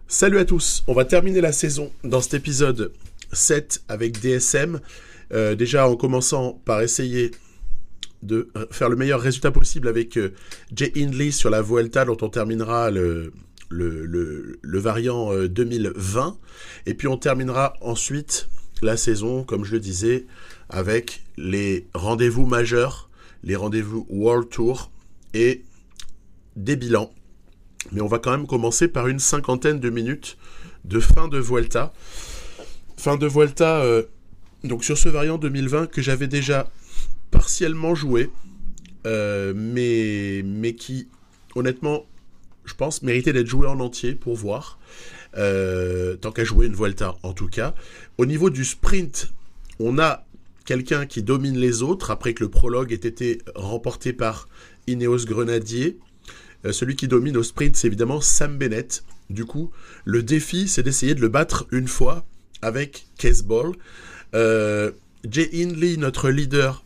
Salut à tous, on va terminer la saison dans cet épisode 7 avec DSM. Déjà en commençant par essayer de faire le meilleur résultat possible avec Jay Hindley sur la Vuelta dont on terminera le variant 2020. Et puis on terminera ensuite la saison, comme je le disais, avec les rendez-vous majeurs, les rendez-vous World Tour et des bilans. Mais on va quand même commencer par une cinquantaine de minutes de fin de Vuelta. Fin de Vuelta, donc sur ce variant 2020 que j'avais déjà partiellement joué, mais qui, honnêtement, je pense, méritait d'être joué en entier pour voir. Tant qu'à jouer une Vuelta, en tout cas. Au niveau du sprint, on a quelqu'un qui domine les autres, après que le prologue ait été remporté par Ineos Grenadier. Celui qui domine au sprint, c'est évidemment Sam Bennett. Du coup, le défi, c'est d'essayer de le battre une fois avec Cees Bol. Jay Hindley, notre leader,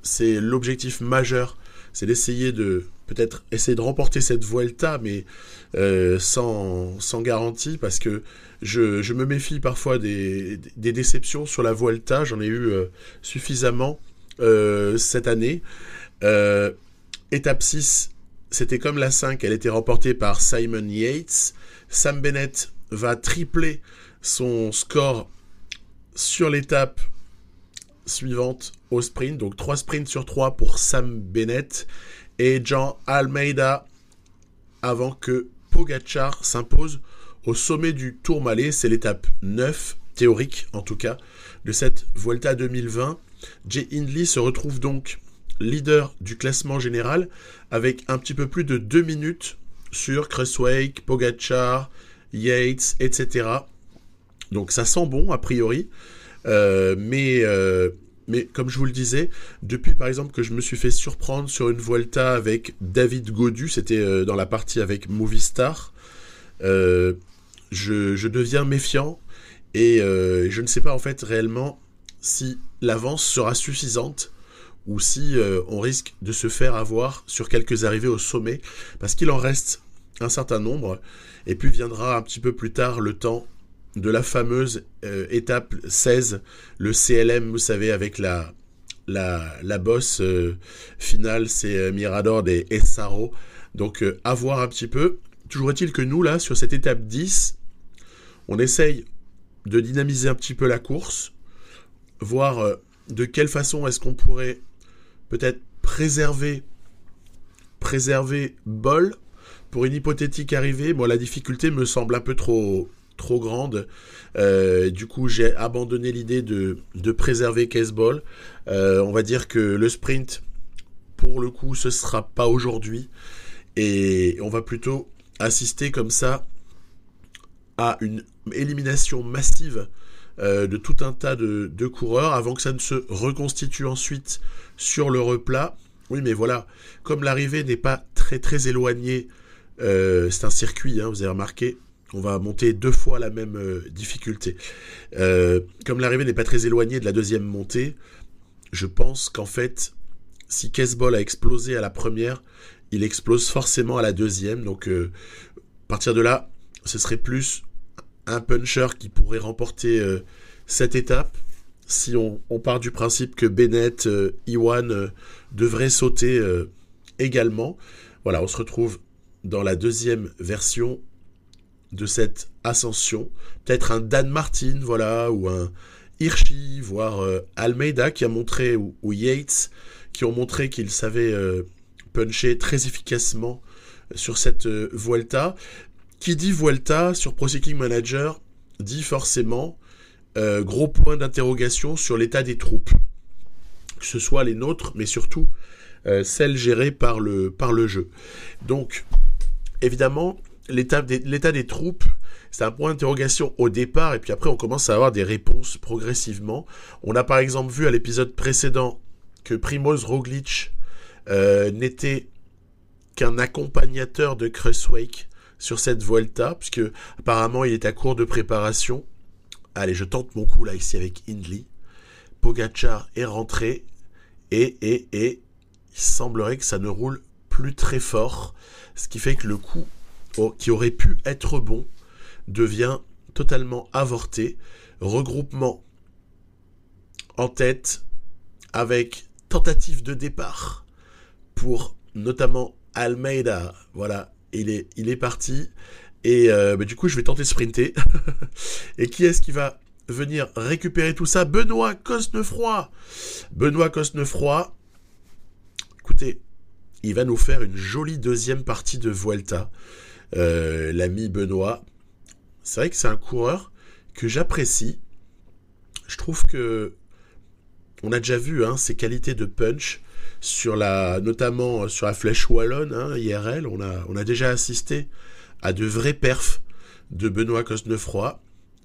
c'est l'objectif majeur. C'est d'essayer de, peut-être, essayer de remporter cette Vuelta, mais sans garantie, parce que je me méfie parfois des déceptions sur la Vuelta. J'en ai eu suffisamment cette année. Étape 6, c'était comme la 5, elle était remportée par Simon Yates. Sam Bennett va tripler son score sur l'étape suivante au sprint. Donc 3 sprints sur 3 pour Sam Bennett et Jean Almeida avant que Pogačar s'impose au sommet du Tourmalet. C'est l'étape 9, théorique en tout cas, de cette Vuelta 2020. Jay Hindley se retrouve donc leader du classement général avec un petit peu plus de 2 minutes sur Kruijswijk, Pogačar, Yates, etc. Donc ça sent bon a priori, mais comme je vous le disais, depuis par exemple que je me suis fait surprendre sur une Vuelta avec David Gaudu, c'était dans la partie avec Movistar, je deviens méfiant et je ne sais pas en fait réellement si l'avance sera suffisante ou si on risque de se faire avoir sur quelques arrivées au sommet, parce qu'il en reste un certain nombre, et puis viendra un petit peu plus tard le temps de la fameuse étape 16, le CLM, vous savez, avec la bosse finale, c'est Mirador des Essaro, donc à voir un petit peu. Toujours est-il que nous, là, sur cette étape 10, on essaye de dynamiser un petit peu la course, voir de quelle façon est-ce qu'on pourrait peut-être préserver Bol pour une hypothétique arrivée. Bon, la difficulté me semble un peu trop grande. Du coup, j'ai abandonné l'idée de préserver Cees Bol. On va dire que le sprint, pour le coup, ce sera pas aujourd'hui. Et on va plutôt assister comme ça à une élimination massive de tout un tas de coureurs avant que ça ne se reconstitue ensuite sur le replat. Oui, mais voilà, comme l'arrivée n'est pas très très éloignée, c'est un circuit, vous avez remarqué, on va monter 2 fois la même difficulté. Comme l'arrivée n'est pas très éloignée de la deuxième montée, je pense qu'en fait, si Cees Bol a explosé à la première, il explose forcément à la deuxième. Donc, à partir de là, ce serait plus un puncher qui pourrait remporter cette étape, si on part du principe que Bennett, Iwan devraient sauter également. Voilà, on se retrouve dans la deuxième version de cette ascension. Peut-être un Dan Martin, voilà, ou un Hirschi, voire Almeida qui a montré, ou Yates, qui ont montré qu'ils savaient puncher très efficacement sur cette Vuelta. Qui dit Vuelta sur Pro Cycling Manager dit forcément gros point d'interrogation sur l'état des troupes, que ce soit les nôtres, mais surtout celles gérées par le jeu. Donc, évidemment, l'état des troupes, c'est un point d'interrogation au départ, et puis après on commence à avoir des réponses progressivement. On a par exemple vu à l'épisode précédent que Primož Roglič n'était qu'un accompagnateur de Kruijswijk sur cette Vuelta, puisque apparemment il est à court de préparation. Allez, je tente mon coup là ici avec Hindley. Pogačar est rentré et il semblerait que ça ne roule plus très fort, ce qui fait que le coup qui aurait pu être bon devient totalement avorté. Regroupement en tête avec tentative de départ pour notamment Almeida. Voilà, il est parti. Et du coup, je vais tenter de sprinter. Et qui est-ce qui va venir récupérer tout ça? Benoît Cosnefroy. Benoît Cosnefroy, écoutez, il va nous faire une jolie deuxième partie de Vuelta. L'ami Benoît, c'est vrai que c'est un coureur que j'apprécie. Je trouve que on a déjà vu ses qualités de punch notamment sur la Flèche Wallonne, IRL. On a déjà assisté à de vrais perfs de Benoît Cosnefroy.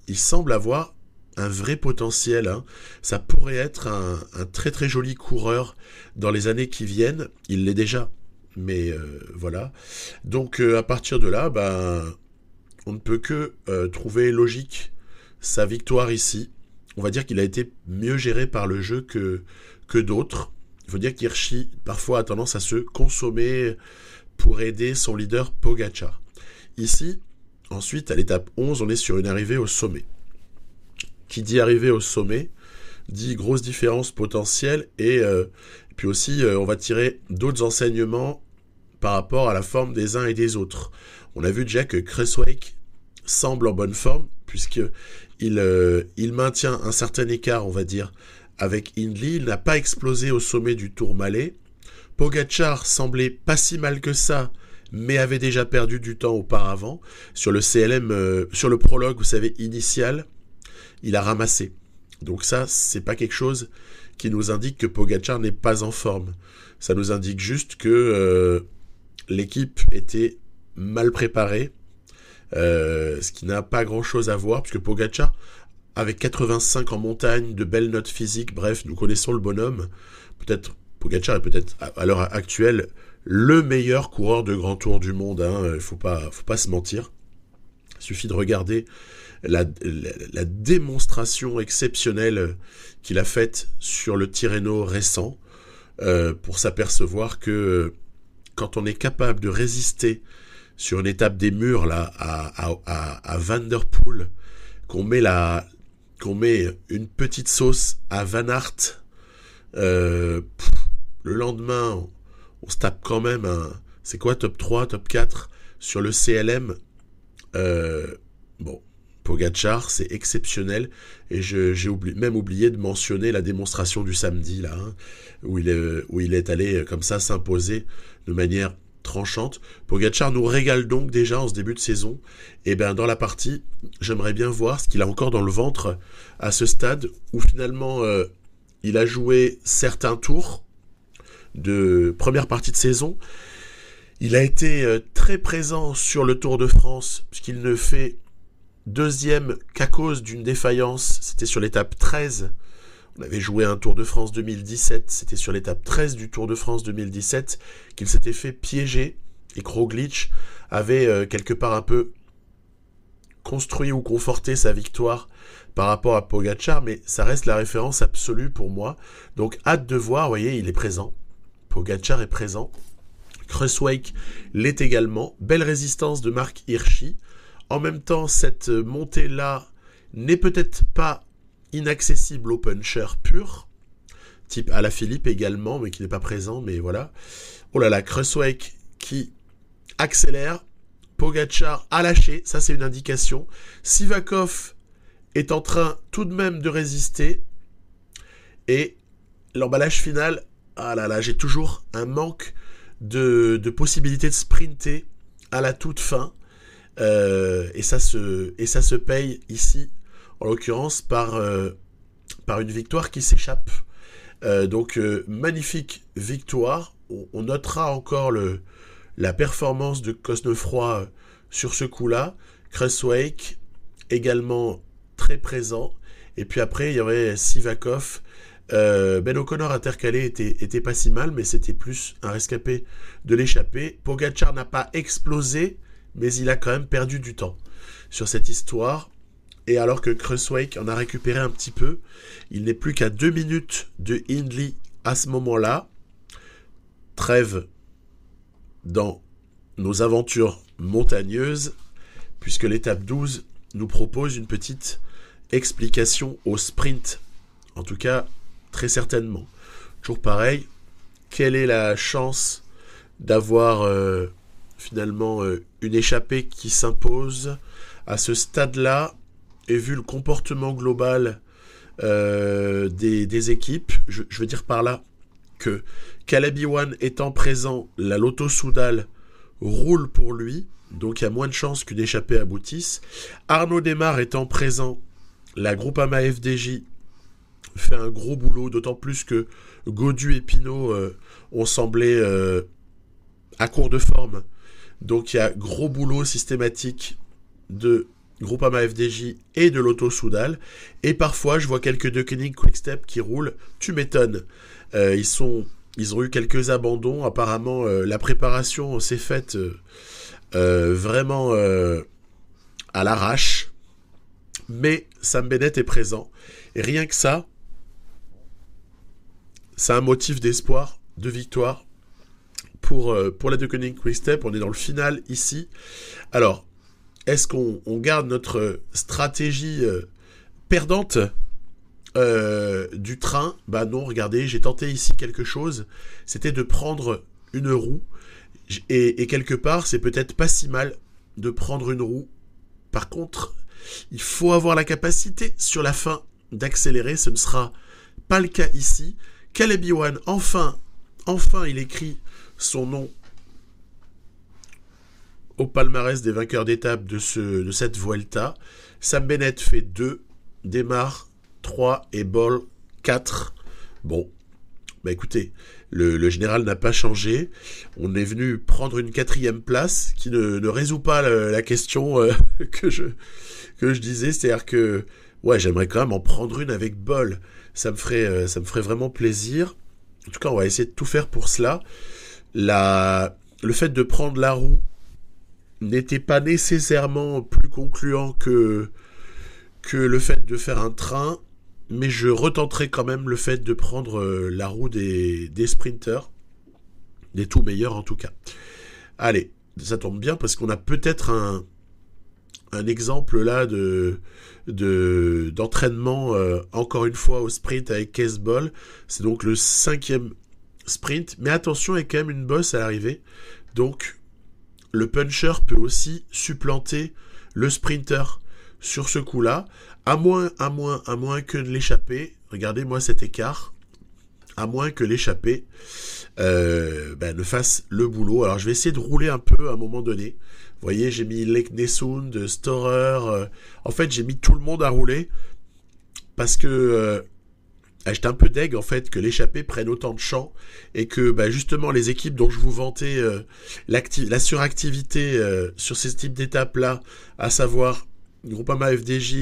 Il semble avoir un vrai potentiel. Ça pourrait être un très très joli coureur dans les années qui viennent. Il l'est déjà. Mais voilà. Donc à partir de là, on ne peut que trouver logique sa victoire ici. On va dire qu'il a été mieux géré par le jeu que d'autres. Il faut dire qu'Hirschi, parfois, a tendance à se consommer pour aider son leader Pogačar. Ici, ensuite, à l'étape 11, on est sur une arrivée au sommet. Qui dit arrivée au sommet, dit grosse différence potentielle, et puis aussi, on va tirer d'autres enseignements par rapport à la forme des uns et des autres. On a vu déjà que Kruijswijk semble en bonne forme, puisqu'il maintient un certain écart, on va dire, avec Hindley. Il n'a pas explosé au sommet du Tourmalet. Pogačar semblait pas si mal que ça, mais avait déjà perdu du temps auparavant. Sur le CLM, sur le prologue, vous savez, initial, il a ramassé. Donc ça, c'est pas quelque chose qui nous indique que Pogačar n'est pas en forme. Ça nous indique juste que l'équipe était mal préparée, ce qui n'a pas grand-chose à voir, puisque Pogačar, avec 85 en montagne, de belles notes physiques, bref, nous connaissons le bonhomme. Pogačar est peut-être à l'heure actuelle le meilleur coureur de grand tour du monde. Il faut pas se mentir. Il suffit de regarder la démonstration exceptionnelle qu'il a faite sur le Tirreno récent pour s'apercevoir que quand on est capable de résister sur une étape des murs là à Van der Poel, qu'on met une petite sauce à Van Aert, le lendemain on se tape quand même c'est quoi, top 3, top 4 sur le CLM. Pogačar, c'est exceptionnel, et j'ai même oublié de mentionner la démonstration du samedi là, où il est allé comme ça s'imposer de manière tranchante. Pogačar nous régale donc déjà en ce début de saison. Et dans la partie, j'aimerais bien voir ce qu'il a encore dans le ventre à ce stade où finalement il a joué certains tours de première partie de saison. Il a été très présent sur le Tour de France, puisqu'il ne fait deuxième qu'à cause d'une défaillance. C'était sur l'étape 13. On avait joué un Tour de France 2017. C'était sur l'étape 13 du Tour de France 2017 qu'il s'était fait piéger. Et Roglič avait quelque part un peu construit ou conforté sa victoire par rapport à Pogačar. Mais ça reste la référence absolue pour moi. Donc hâte de voir. Vous voyez, il est présent. Pogačar est présent. Kruijswijk l'est également. Belle résistance de Marc Hirschi. En même temps, cette montée-là n'est peut-être pas inaccessible aux punchers purs, type Alaphilippe également, mais qui n'est pas présent, mais voilà. Oh là là, Kruijswijk qui accélère, Pogačar a lâché, ça c'est une indication. Sivakov est en train tout de même de résister, et l'emballage final, ah là là, j'ai toujours un manque de possibilité de sprinter à la toute fin. Et ça se paye ici, en l'occurrence, par une victoire qui s'échappe. Donc, magnifique victoire. On notera encore la performance de Cosnefroy sur ce coup-là. Kruijswijk, également très présent. Et puis après, il y aurait Sivakov. Ben O'Connor intercalé était pas si mal, mais c'était plus un rescapé de l'échappée. Pogačar n'a pas explosé, mais il a quand même perdu du temps sur cette histoire. Et alors que Kruijswijk en a récupéré un petit peu, il n'est plus qu'à 2 minutes de Hindley à ce moment-là. Trêve dans nos aventures montagneuses. puisque l'étape 12 nous propose une petite explication au sprint. En tout cas, très certainement. Toujours pareil, quelle est la chance d'avoir finalement une échappée qui s'impose à ce stade-là, et vu le comportement global des équipes, je veux dire par là que Caleb Ewan étant présent, la Lotto Soudal roule pour lui, donc il y a moins de chances qu'une échappée aboutisse. Arnaud Démarre étant présent, la Groupama FDJ fait un gros boulot, d'autant plus que Gaudu et Pinot ont semblé à court de forme. Donc il y a gros boulot systématique de Groupama FDJ et de Lotto Soudal. Et parfois, je vois quelques Deceuninck Quick-Step qui roulent. Tu m'étonnes. Ils ont eu quelques abandons. Apparemment, la préparation s'est faite vraiment à l'arrache. Mais Sam Bennett est présent. Et rien que ça, c'est un motif d'espoir, de victoire pour la Deceuninck Quick-Step. On est dans le final ici. Alors, est-ce qu'on garde notre stratégie perdante du train ? Bah non, regardez, j'ai tenté ici quelque chose. C'était de prendre une roue. Et quelque part, c'est peut-être pas si mal de prendre une roue. Par contre, il faut avoir la capacité sur la fin d'accélérer. Ce ne sera pas le cas ici. Caleb Ewan, enfin, il écrit son nom au palmarès des vainqueurs d'étape de cette Vuelta. Sam Bennett fait 2, Démarre 3 et Bol 4. Bon, bah écoutez, le général n'a pas changé. On est venu prendre une 4e place qui ne résout pas la question que je disais. C'est-à-dire que ouais, j'aimerais quand même en prendre une avec Bol. Ça me ferait vraiment plaisir. En tout cas, on va essayer de tout faire pour cela. Le fait de prendre la roue n'était pas nécessairement plus concluant que le fait de faire un train, mais je retenterai quand même le fait de prendre la roue des sprinters, des tout meilleurs en tout cas. Allez, ça tombe bien parce qu'on a peut-être un exemple là d'entraînement encore une fois au sprint avec Cees Bol. C'est donc le 5e sprint, mais attention, il y a quand même une bosse à l'arrivée, donc le puncher peut aussi supplanter le sprinter sur ce coup-là, à moins que de l'échappée. Regardez-moi cet écart. À moins que l'échappée ne fasse le boulot. Alors je vais essayer de rouler un peu à un moment donné. Vous voyez, j'ai mis Leknesund, Storer. En fait, j'ai mis tout le monde à rouler parce que j'étais un peu deg en fait que l'échappée prenne autant de champ et que justement les équipes dont je vous vantais la suractivité sur ces types d'étapes là, à savoir Groupama FDJ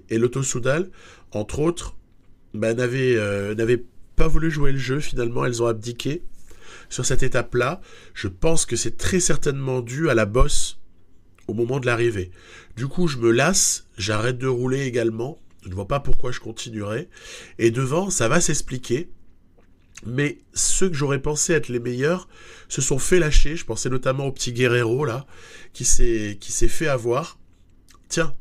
et Lotto Soudal, entre autres, n'avaient pas voulu jouer le jeu. Finalement, elles ont abdiqué sur cette étape là. Je pense que c'est très certainement dû à la bosse au moment de l'arrivée. Du coup, je me lasse, j'arrête de rouler également. Je ne vois pas pourquoi je continuerai. Et devant, ça va s'expliquer. Mais ceux que j'aurais pensé être les meilleurs se sont fait lâcher. Je pensais notamment au petit Guerrero, là, qui s'est fait avoir. Tiens,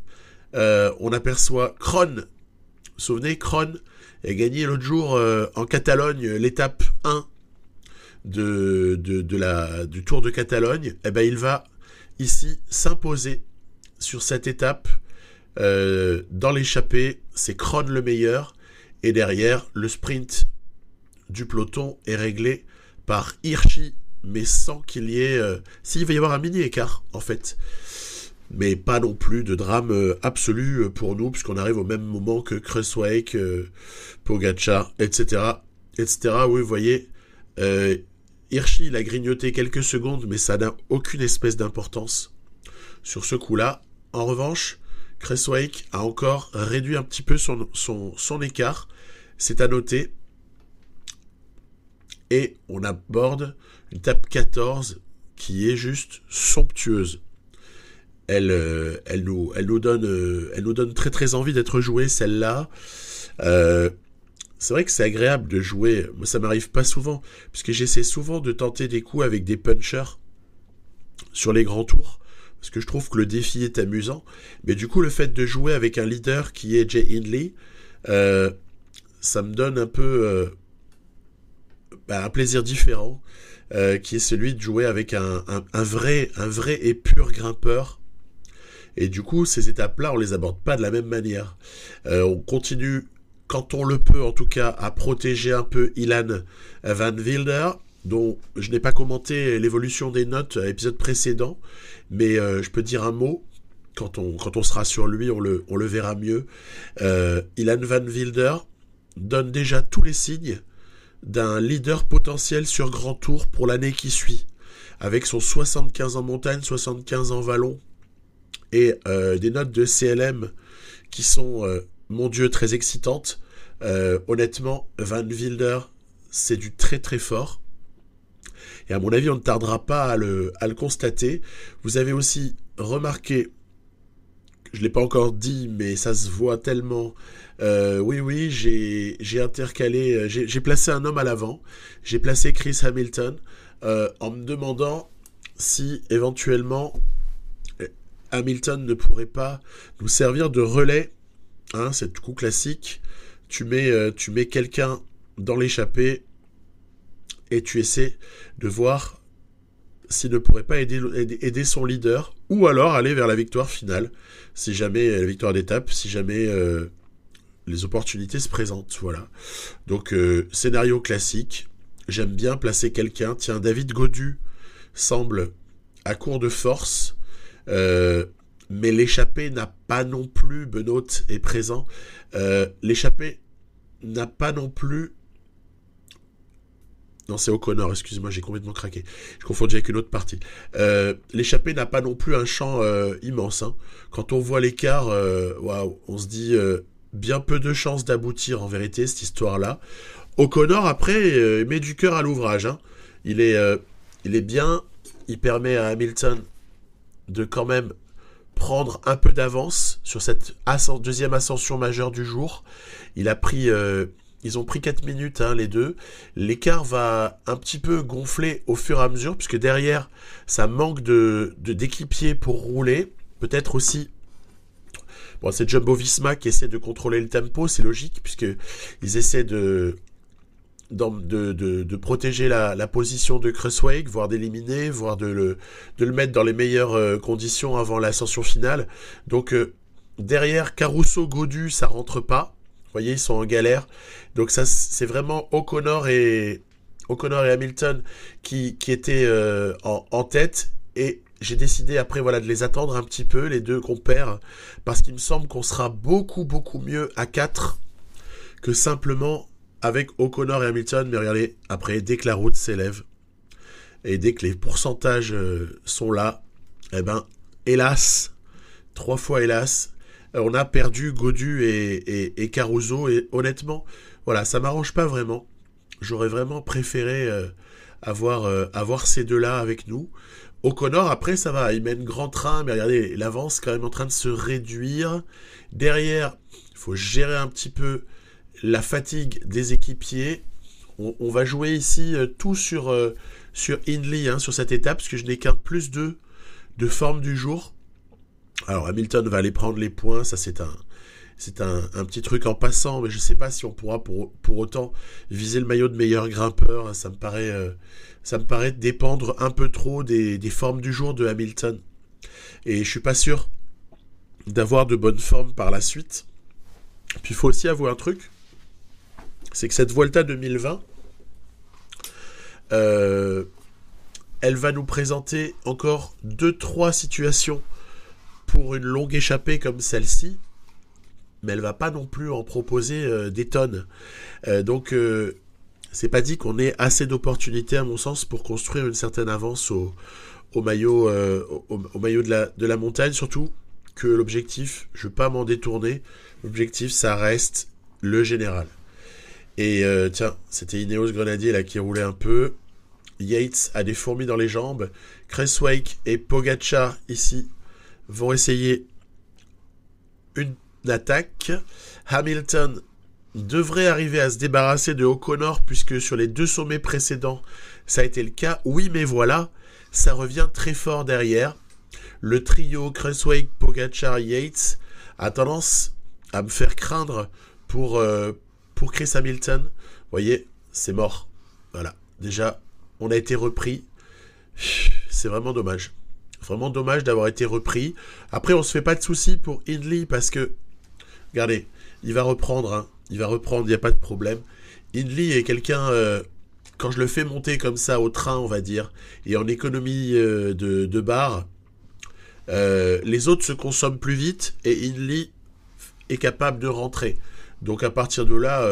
on aperçoit Krohn. Vous vous souvenez, Krohn a gagné l'autre jour en Catalogne l'étape 1 du Tour de Catalogne. Eh ben, il va ici s'imposer sur cette étape. Dans l'échappée, c'est Krohn le meilleur, et derrière, le sprint du peloton est réglé par Hirschi, mais sans qu'il y ait... s'il va y avoir un mini écart, en fait. Mais pas non plus de drame absolu pour nous, puisqu'on arrive au même moment que Kruijswijk, Pogačar, etc., etc. Oui, vous voyez, Hirschi, il a grignoté quelques secondes, mais ça n'a aucune espèce d'importance sur ce coup-là. En revanche, Kruijswijk a encore réduit un petit peu son écart, c'est à noter. Et on aborde une étape 14 qui est juste somptueuse. Elle nous donne très très envie d'être jouée, celle-là. C'est vrai que c'est agréable de jouer. Moi, ça m'arrive pas souvent, puisque j'essaie souvent de tenter des coups avec des punchers sur les grands tours. parce que je trouve que le défi est amusant. Mais du coup, le fait de jouer avec un leader qui est Jay Hindley, ça me donne un peu un plaisir différent, qui est celui de jouer avec un vrai et pur grimpeur. Et du coup, ces étapes-là, on les aborde pas de la même manière. On continue, quand on le peut en tout cas, à protéger un peu Ilan Van Wilder, dont je n'ai pas commenté l'évolution des notes à l'épisode précédent, mais je peux dire un mot. Quand on sera sur lui, on le verra mieux. Ilan Van Wilder donne déjà tous les signes d'un leader potentiel sur Grand Tour pour l'année qui suit, avec son 75 en montagne, 75 en vallon, et des notes de CLM qui sont, mon Dieu, très excitantes. Honnêtement, Van Wilder, c'est du très très fort. Et à mon avis, on ne tardera pas à le constater. Vous avez aussi remarqué, je ne l'ai pas encore dit, mais ça se voit tellement. Oui, j'ai intercalé, j'ai placé un homme à l'avant. J'ai placé Chris Hamilton en me demandant si éventuellement Hamilton ne pourrait pas nous servir de relais. Hein, c'est le coup classique. Tu mets quelqu'un dans l'échappée et tu essaies de voir s'il ne pourrait pas aider son leader, ou alors aller vers la victoire finale, si jamais la victoire d'étape, si jamais les opportunités se présentent. Voilà. Donc scénario classique. J'aime bien placer quelqu'un. Tiens, David Gaudu semble à court de force. Mais l'échappée n'a pas non plus, Benoît est présent, l'échappée n'a pas non plus, non c'est O'Connor, excusez-moi, j'ai complètement craqué, je confonds déjà avec une autre partie, l'échappée n'a pas non plus un champ immense, hein. Quand on voit l'écart, waouh, on se dit bien peu de chances d'aboutir en vérité cette histoire-là. O'Connor après met du cœur à l'ouvrage, hein. Il est bien, il permet à Hamilton de quand même prendre un peu d'avance sur cette deuxième ascension majeure du jour. Ils ont pris 4 minutes, hein, les deux. L'écart va un petit peu gonfler au fur et à mesure, puisque derrière, ça manque d'équipiers pour rouler. Peut-être aussi, bon, c'est Jumbo-Visma qui essaie de contrôler le tempo, c'est logique, puisqu'ils essaient de protéger la position de Cressweg, voire d'éliminer, voire de le mettre dans les meilleures conditions avant l'ascension finale. Donc derrière Caruso, Gaudu, ça rentre pas. Vous voyez, ils sont en galère. Donc ça, c'est vraiment O'Connor et Hamilton qui étaient en tête. Et j'ai décidé après de les attendre un petit peu, les deux compères, parce qu'il me semble qu'on sera beaucoup beaucoup mieux à 4 que simplement avec O'Connor et Hamilton. Mais regardez, après, dès que la route s'élève et dès que les pourcentages sont là, eh ben, hélas, 3 fois hélas, on a perdu Gaudu et Caruso. Et honnêtement, voilà, ça m'arrange pas vraiment. J'aurais vraiment préféré avoir ces deux-là avec nous. O'Connor, après, ça va, il mène grand train, mais regardez, l'avance quand même en train de se réduire. Derrière, il faut gérer un petit peu la fatigue des équipiers. On va jouer ici tout sur Hindley, hein, sur cette étape, parce que je n'ai qu'un plus 2 de forme du jour. Alors Hamilton va aller prendre les points, ça c'est un petit truc en passant, mais je ne sais pas si on pourra pour autant viser le maillot de meilleur grimpeur. Ça me paraît dépendre un peu trop des formes du jour de Hamilton. Et je suis pas sûr d'avoir de bonnes formes par la suite. Puis il faut aussi avouer un truc, c'est que cette Vuelta 2020, elle va nous présenter encore 2-3 situations pour une longue échappée comme celle-ci, mais elle va pas non plus en proposer des tonnes. Donc c'est pas dit qu'on ait assez d'opportunités, à mon sens, pour construire une certaine avance au maillot de la montagne, surtout que l'objectif, je ne veux pas m'en détourner, l'objectif ça reste le général. Et tiens, c'était Ineos Grenadier là qui roulait un peu. Yates a des fourmis dans les jambes. Cressweg et Pogačar ici vont essayer une attaque. Hamilton devrait arriver à se débarrasser de O'Connor, puisque sur les 2 sommets précédents, ça a été le cas. Oui, mais voilà, ça revient très fort derrière. le trio Cresswell, Pogačar, Yates a tendance à me faire craindre pour Chris Hamilton. Vous voyez, c'est mort. Voilà, déjà, on a été repris. C'est vraiment dommage. Vraiment dommage d'avoir été repris. Après, on se fait pas de soucis pour Hindley parce que, regardez, il va reprendre, hein. Il va reprendre, il n'y a pas de problème. Hindley est quelqu'un, quand je le fais monter comme ça au train, on va dire, et en économie de barre, les autres se consomment plus vite et Hindley est capable de rentrer. Donc à partir de là,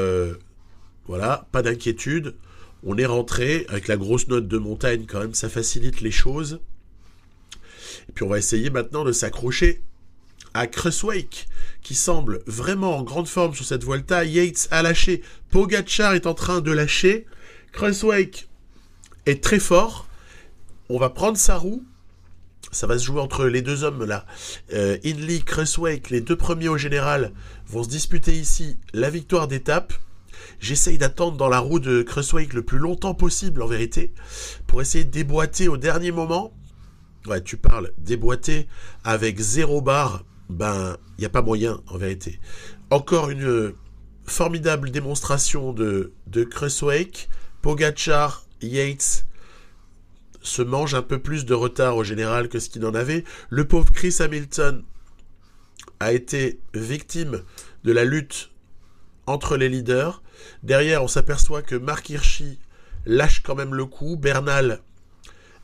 voilà, pas d'inquiétude. On est rentré avec la grosse note de montagne quand même, ça facilite les choses. Et puis on va essayer maintenant de s'accrocher à Cresswell, qui semble vraiment en grande forme sur cette Vuelta. Yates a lâché, Pogačar est en train de lâcher, Cresswell est très fort. On va prendre sa roue. Ça va se jouer entre les deux hommes là. Hindley, Cresswell, les deux premiers au général, vont se disputer ici la victoire d'étape. J'essaye d'attendre dans la roue de Cresswell le plus longtemps possible en vérité, pour essayer de déboîter au dernier moment. Ouais, tu parles déboîter avec 0 barre, ben, il n'y a pas moyen en vérité. Encore une formidable démonstration de Cresswell. Pogačar, Yates se mange un peu plus de retard au général que ce qu'il en avait. Le pauvre Chris Hamilton a été victime de la lutte entre les leaders. Derrière, on s'aperçoit que Mark Hirschi lâche quand même le coup. Bernal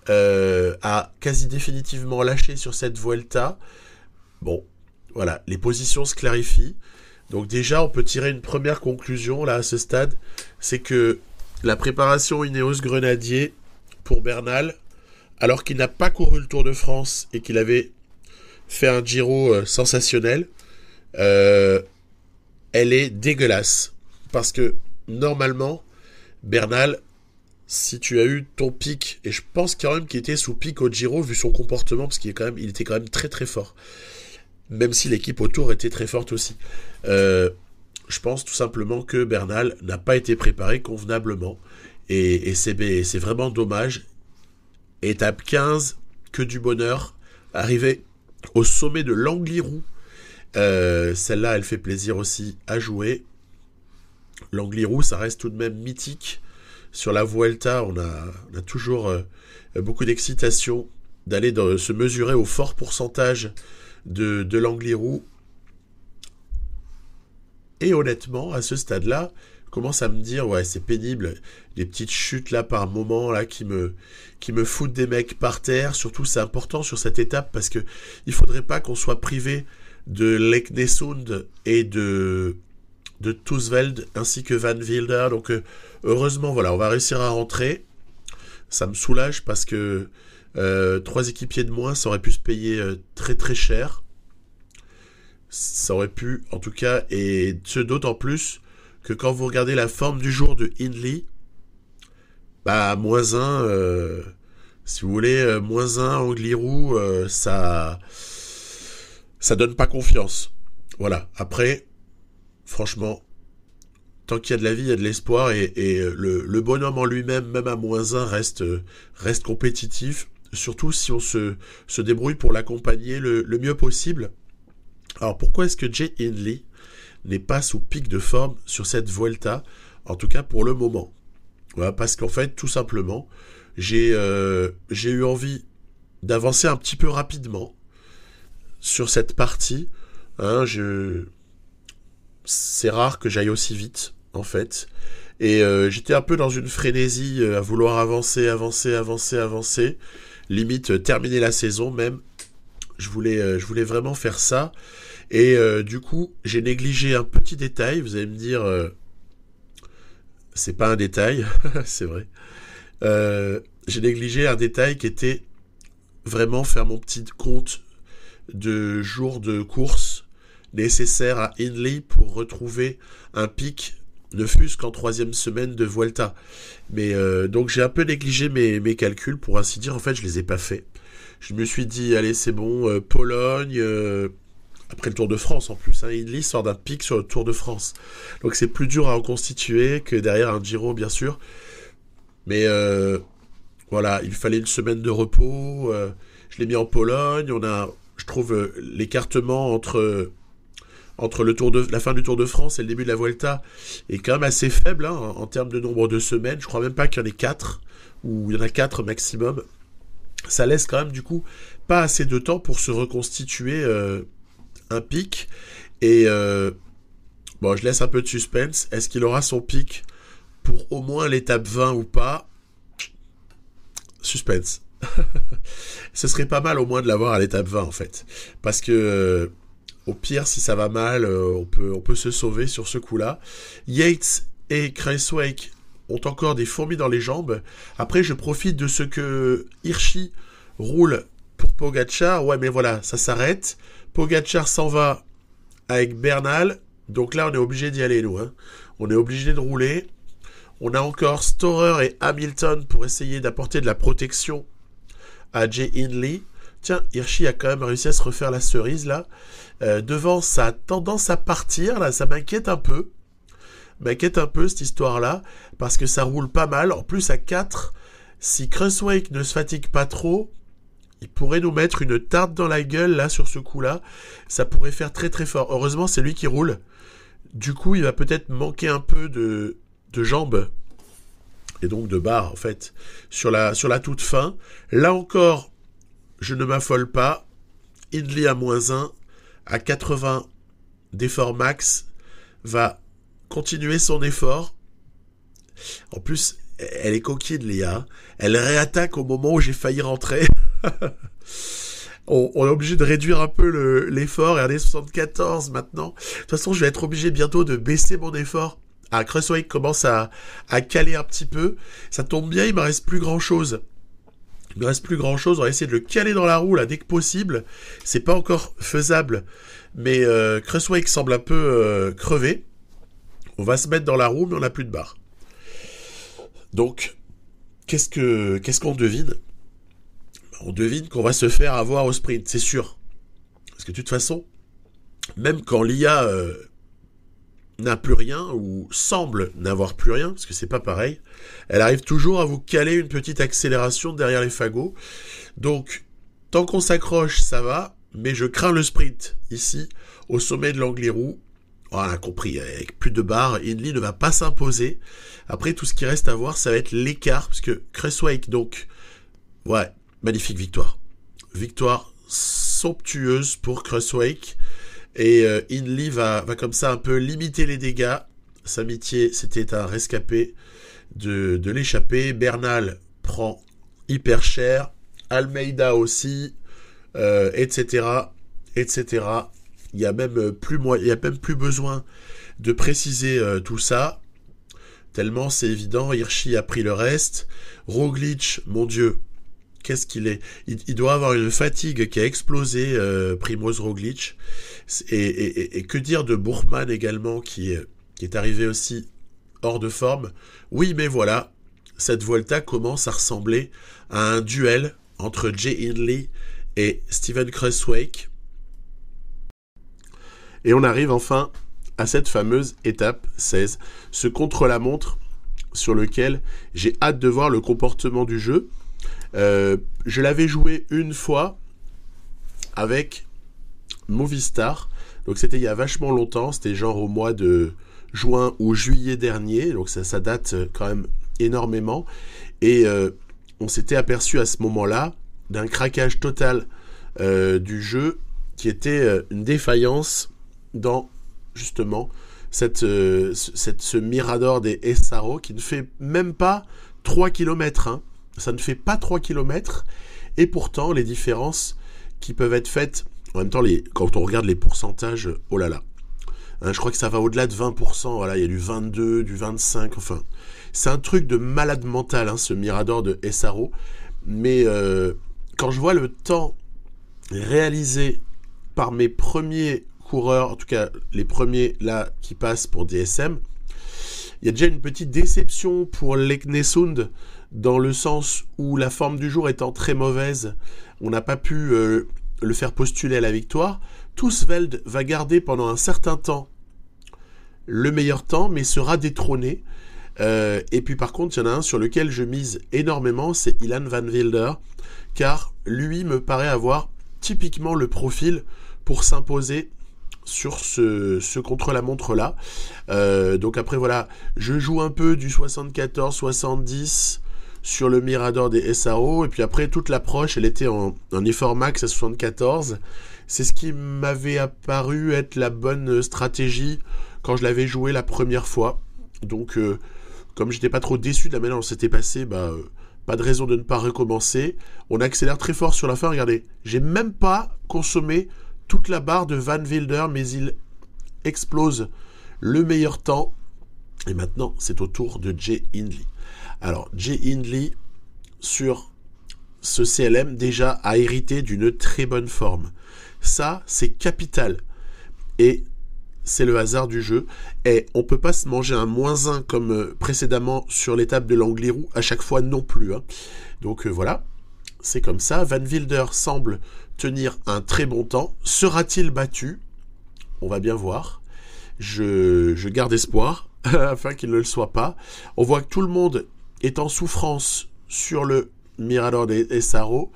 a quasi définitivement lâché sur cette Vuelta. Bon, voilà, les positions se clarifient. Donc déjà, on peut tirer une première conclusion là à ce stade, c'est que la préparation Ineos Grenadier pour Bernal, alors qu'il n'a pas couru le Tour de France et qu'il avait fait un Giro sensationnel, elle est dégueulasse. Parce que normalement, Bernal, si tu as eu ton pic, et je pense quand même qu'il était sous pic au Giro vu son comportement, parce qu'il était quand même très très fort, même si l'équipe autour était très forte aussi. Je pense tout simplement que Bernal n'a pas été préparé convenablement, et c'est vraiment dommage. Étape 15, que du bonheur, arrivé au sommet de l'Angliru. Celle-là, elle fait plaisir aussi à jouer. L'Angliru, ça reste tout de même mythique. Sur la Vuelta, on a toujours beaucoup d'excitation d'aller se mesurer au fort pourcentage de l'Angliru. Et honnêtement, à ce stade-là, je commence à me dire, ouais, c'est pénible, les petites chutes là par moment là qui me foutent des mecs par terre. Surtout, c'est important sur cette étape parce que il faudrait pas qu'on soit privé de Leknesund et de Tousveld ainsi que Van Wilder. Donc heureusement, voilà, on va réussir à rentrer. Ça me soulage parce que 3 équipiers de moins, ça aurait pu se payer très très cher. Ça aurait pu, en tout cas, et ce d'autant plus que quand vous regardez la forme du jour de Hindley, bah, -1, si vous voulez, -1 Angliru, ça donne pas confiance. Voilà. Après, franchement, tant qu'il y a de la vie, il y a de l'espoir, et le bonhomme en lui-même, même à -1, reste compétitif, surtout si on se débrouille pour l'accompagner le mieux possible. Alors pourquoi est-ce que Jay Hindley n'est pas sous pic de forme sur cette Vuelta, en tout cas pour le moment? Voilà, parce qu'en fait, tout simplement, j'ai eu envie d'avancer un petit peu rapidement sur cette partie. Hein, c'est rare que j'aille aussi vite, en fait. Et j'étais un peu dans une frénésie à vouloir avancer, limite terminer la saison même. Je voulais vraiment faire ça. Et du coup, j'ai négligé un petit détail. Vous allez me dire, c'est pas un détail, c'est vrai. J'ai négligé un détail qui était vraiment faire mon petit compte de jours de course nécessaires à Hindley pour retrouver un pic, ne fût-ce qu'en 3e semaine de Vuelta. Mais donc j'ai un peu négligé mes calculs, pour ainsi dire. En fait, je les ai pas faits. Je me suis dit, allez, c'est bon, Pologne, après le Tour de France en plus. Hein, Hindley sort d'un pic sur le Tour de France. Donc c'est plus dur à reconstituer que derrière un Giro, bien sûr. Mais voilà, il fallait une semaine de repos. Je l'ai mis en Pologne. On a, je trouve, l'écartement entre la fin du Tour de France et le début de la Vuelta est quand même assez faible hein, en termes de nombre de semaines. Je crois même pas qu'il y en ait 4, ou il y en a 4 maximum. Ça laisse quand même du coup pas assez de temps pour se reconstituer un pic. Et bon, je laisse un peu de suspense. Est-ce qu'il aura son pic pour au moins l'étape 20 ou pas? Suspense. Ce serait pas mal au moins de l'avoir à l'étape 20 en fait. Parce que au pire, si ça va mal, on peut se sauver sur ce coup-là. Yates et Kruijswijk ont encore des fourmis dans les jambes. Après, je profite de ce que Hirschi roule pour Pogačar. Ouais, mais voilà, ça s'arrête. Pogačar s'en va avec Bernal. Donc là, on est obligé d'y aller, nous. Hein. On est obligé de rouler. On a encore Storer et Hamilton pour essayer d'apporter de la protection à Jay Hindley. Tiens, Hirschi a quand même réussi à se refaire la cerise, là. Devant, ça a tendance à partir, là. Ça m'inquiète un peu. Cette histoire-là. Parce que ça roule pas mal. En plus, à 4, si Kruijswijk ne se fatigue pas trop, il pourrait nous mettre une tarte dans la gueule, là, sur ce coup-là. Ça pourrait faire très très fort. Heureusement, c'est lui qui roule. Du coup, il va peut-être manquer un peu de jambes. Et donc de barre, en fait. Sur la toute fin. Là encore, je ne m'affole pas. Hindley à -1, à 80 d'effort max, va continuer son effort. En plus, elle est coquine, Léa. Elle réattaque au moment où j'ai failli rentrer. On est obligé de réduire un peu l'effort. Regardez, 74 maintenant. De toute façon, je vais être obligé bientôt de baisser mon effort. Ah, Kruijswijk commence à caler un petit peu. Ça tombe bien, il me reste plus grand-chose. On va essayer de le caler dans la roue là dès que possible. C'est pas encore faisable, mais Kruijswijk semble un peu crevé. On va se mettre dans la roue, mais on n'a plus de barre. Donc, qu'est-ce qu'on devine? On devine qu'on va se faire avoir au sprint, c'est sûr. Parce que de toute façon, même quand l'IA n'a plus rien, ou semble n'avoir plus rien, parce que c'est pas pareil, elle arrive toujours à vous caler une petite accélération derrière les fagots. Donc, tant qu'on s'accroche, ça va, mais je crains le sprint, ici, au sommet de l'Angliru. Oh, on a compris, avec plus de barres, Hindley ne va pas s'imposer. Après, tout ce qui reste à voir, ça va être l'écart, parce que Kruijswijk, donc, ouais, magnifique victoire. Victoire somptueuse pour Kruijswijk. Et Hindley va comme ça un peu limiter les dégâts. Samitier, c'était un rescapé de l'échappée. Bernal prend hyper cher. Almeida aussi, etc. etc. Il n'y a même plus besoin de préciser tout ça. Tellement c'est évident. Hirschi a pris le reste. Roglic, mon Dieu, qu'est-ce qu'il est? Il doit avoir une fatigue qui a explosé, Primož Roglic. Et que dire de Buchmann également, qui est arrivé aussi hors de forme. Oui, mais voilà, cette Vuelta commence à ressembler à un duel entre Jay Hindley et Steven Kruijswijk. Et on arrive enfin à cette fameuse étape 16, ce contre-la-montre sur lequel j'ai hâte de voir le comportement du jeu. Je l'avais joué une fois avec Movistar, donc c'était il y a vachement longtemps, c'était genre au mois de juin ou juillet dernier, donc ça date quand même énormément, et on s'était aperçu à ce moment-là d'un craquage total du jeu qui était une défaillance dans justement ce Mirador des Essarros qui ne fait même pas 3 km, hein. Ça ne fait pas 3 km, et pourtant les différences qui peuvent être faites, en même temps quand on regarde les pourcentages, oh là là, hein, je crois que ça va au-delà de 20%, voilà, il y a du 22, du 25, enfin, c'est un truc de malade mental, hein, ce Mirador de Essarros, mais quand je vois le temps réalisé par mes premiers coureurs, en tout cas les premiers là qui passent pour DSM, il y a déjà une petite déception pour Leknesund, dans le sens où la forme du jour étant très mauvaise, on n'a pas pu le faire postuler à la victoire. Tousveld va garder pendant un certain temps le meilleur temps, mais sera détrôné. Et puis par contre, il y en a un sur lequel je mise énormément, c'est Ilan Van Wilder, car lui me paraît avoir typiquement le profil pour s'imposer sur ce contre-la-montre-là. Donc après, voilà, je joue un peu du 74-70 sur le Mirador des SRO, et puis après, toute l'approche, elle était en effort max à 74. C'est ce qui m'avait apparu être la bonne stratégie quand je l'avais joué la première fois. Donc, comme j'étais pas trop déçu de la manière dont c'était passé, pas de raison de ne pas recommencer. On accélère très fort sur la fin, regardez. J'ai même pas consommé toute la barre de Van Wilder, mais il explose le meilleur temps. Et maintenant, c'est au tour de Jay Hindley. Alors, Jay Hindley, sur ce CLM, déjà a hérité d'une très bonne forme. Ça, c'est capital. Et c'est le hasard du jeu. Et on peut pas se manger un -1 comme précédemment sur l'étape de l'Angliru à chaque fois non plus. Hein. Donc voilà, c'est comme ça. Van Wilder semble tenir un très bon temps. Sera-t-il battu? On va bien voir. Je garde espoir afin qu'il ne le soit pas. On voit que tout le monde est en souffrance sur le Mirador des SRO.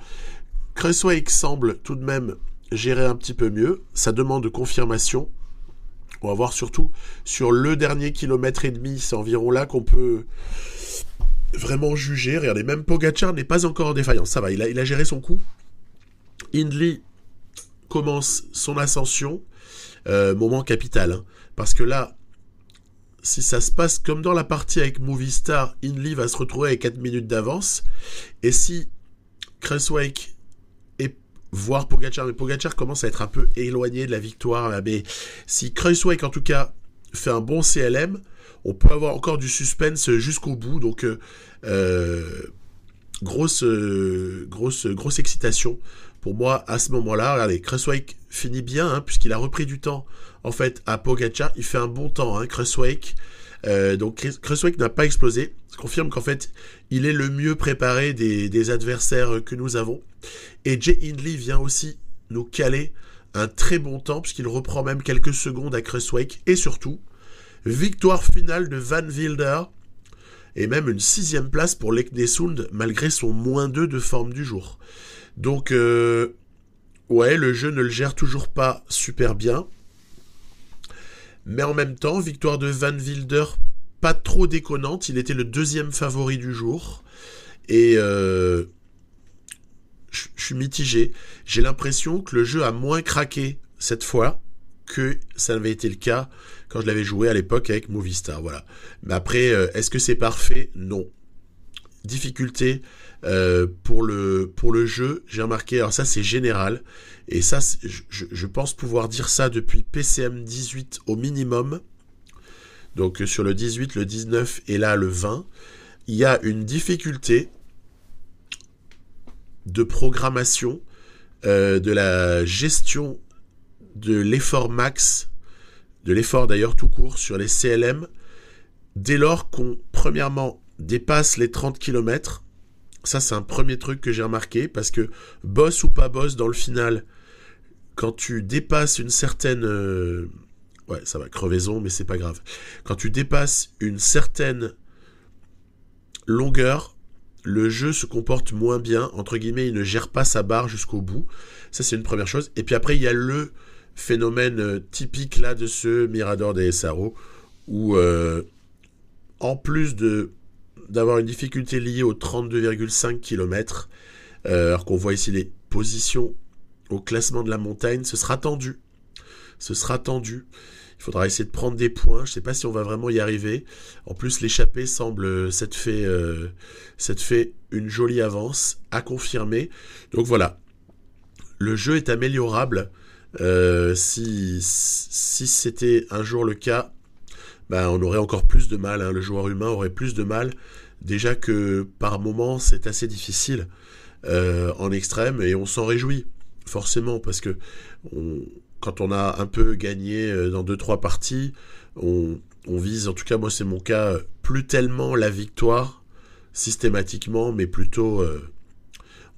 Cresswell semble tout de même gérer un petit peu mieux. Ça demande confirmation. On va voir surtout sur le dernier kilomètre et demi, c'est environ là qu'on peut vraiment juger. Regardez, même Pogacar n'est pas encore en défaillance. Ça va, il a géré son coup. Hindley commence son ascension. Moment capital. Hein, parce que là, si ça se passe comme dans la partie avec Movistar, Hindley va se retrouver avec 4 minutes d'avance. Et si Cresswell voire Pogacar, mais Pogacar commence à être un peu éloigné de la victoire, mais si Cresswell en tout cas fait un bon CLM, on peut avoir encore du suspense jusqu'au bout, donc grosse excitation pour moi à ce moment-là. Regardez, Cresswell finit bien, hein, puisqu'il a repris du temps en fait à Pogacar, il fait un bon temps, hein, Cresswell. Donc Cresswell n'a pas explosé, ça confirme qu'en fait il est le mieux préparé des adversaires que nous avons. Et Jay Hindley vient aussi nous caler un très bon temps, puisqu'il reprend même quelques secondes à Cresswell. Et surtout, victoire finale de Van Wilder, et même une 6e place pour Leknesund, malgré son -2 de forme du jour. Donc, ouais, le jeu ne le gère toujours pas super bien. Mais en même temps, victoire de Van Wilder, pas trop déconnante. Il était le 2e favori du jour. Et je suis mitigé. J'ai l'impression que le jeu a moins craqué cette fois que ça n'avait été le cas quand je l'avais joué à l'époque avec Movistar. Voilà. Mais après, est-ce que c'est parfait? Non. Difficulté pour le jeu, j'ai remarqué, alors ça c'est général, et ça je pense pouvoir dire ça depuis PCM 18 au minimum, donc sur le 18, le 19 et là le 20, il y a une difficulté de programmation de la gestion de l'effort max, de l'effort d'ailleurs tout court sur les CLM, dès lors qu'on premièrement dépasse les 30 km. Ça, c'est un premier truc que j'ai remarqué, parce que boss ou pas boss dans le final, quand tu dépasses une certaine... ouais, ça va, crevaison, mais c'est pas grave. Quand tu dépasses une certaine longueur, le jeu se comporte moins bien, entre guillemets, il ne gère pas sa barre jusqu'au bout. Ça, c'est une première chose. Et puis après, il y a le phénomène typique là de ce Mirador des SRO, où en plus d'avoir une difficulté liée aux 32,5 km, alors qu'on voit ici les positions au classement de la montagne, ce sera tendu. Ce sera tendu. Il faudra essayer de prendre des points. Je ne sais pas si on va vraiment y arriver. En plus, l'échappée semble s'être fait une jolie avance à confirmer. Donc voilà. Le jeu est améliorable. Si c'était un jour le cas, on aurait encore plus de mal. Hein. Le joueur humain aurait plus de mal. Déjà que par moments, c'est assez difficile en extrême. Et on s'en réjouit, forcément, parce que quand on a un peu gagné dans 2-3 parties, on vise, en tout cas moi c'est mon cas, plus tellement la victoire systématiquement, mais plutôt...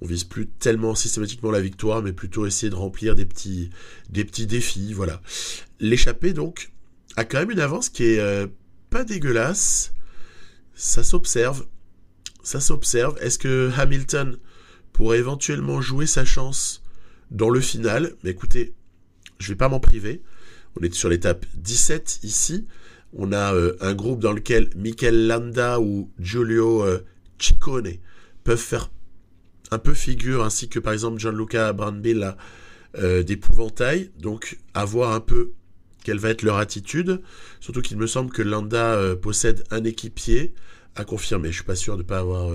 on vise plus tellement systématiquement la victoire, mais plutôt essayer de remplir des petits défis, voilà. L'échappée, donc, a quand même une avance qui est pas dégueulasse. Ça s'observe. Ça s'observe. Est-ce que Hamilton pourrait éventuellement jouer sa chance dans le final? Mais écoutez, je vais pas m'en priver. On est sur l'étape 17 ici. On a un groupe dans lequel Mikel Landa ou Giulio Ciccone peuvent faire un peu figure, ainsi que par exemple Gianluca Brambilla d'épouvantail. Donc à voir un peu quelle va être leur attitude. Surtout qu'il me semble que Landa possède un équipier à confirmer. Je suis pas sûr de ne pas avoir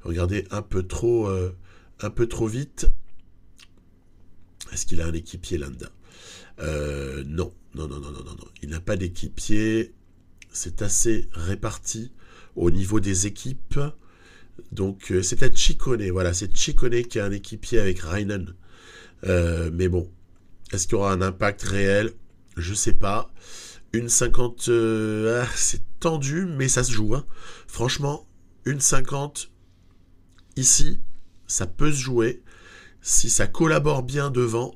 regardé un peu trop vite. Est-ce qu'il a un équipier, Landa? Non. Il n'a pas d'équipier. C'est assez réparti au niveau des équipes. Donc c'est peut-être Ciccone. Voilà, c'est Ciccone qui a un équipier avec Rainen. Mais bon, est-ce qu'il y aura un impact réel? Je sais pas. 1,50, c'est tendu, mais ça se joue. Hein. Franchement, 1,50 ici, ça peut se jouer. Si ça collabore bien devant,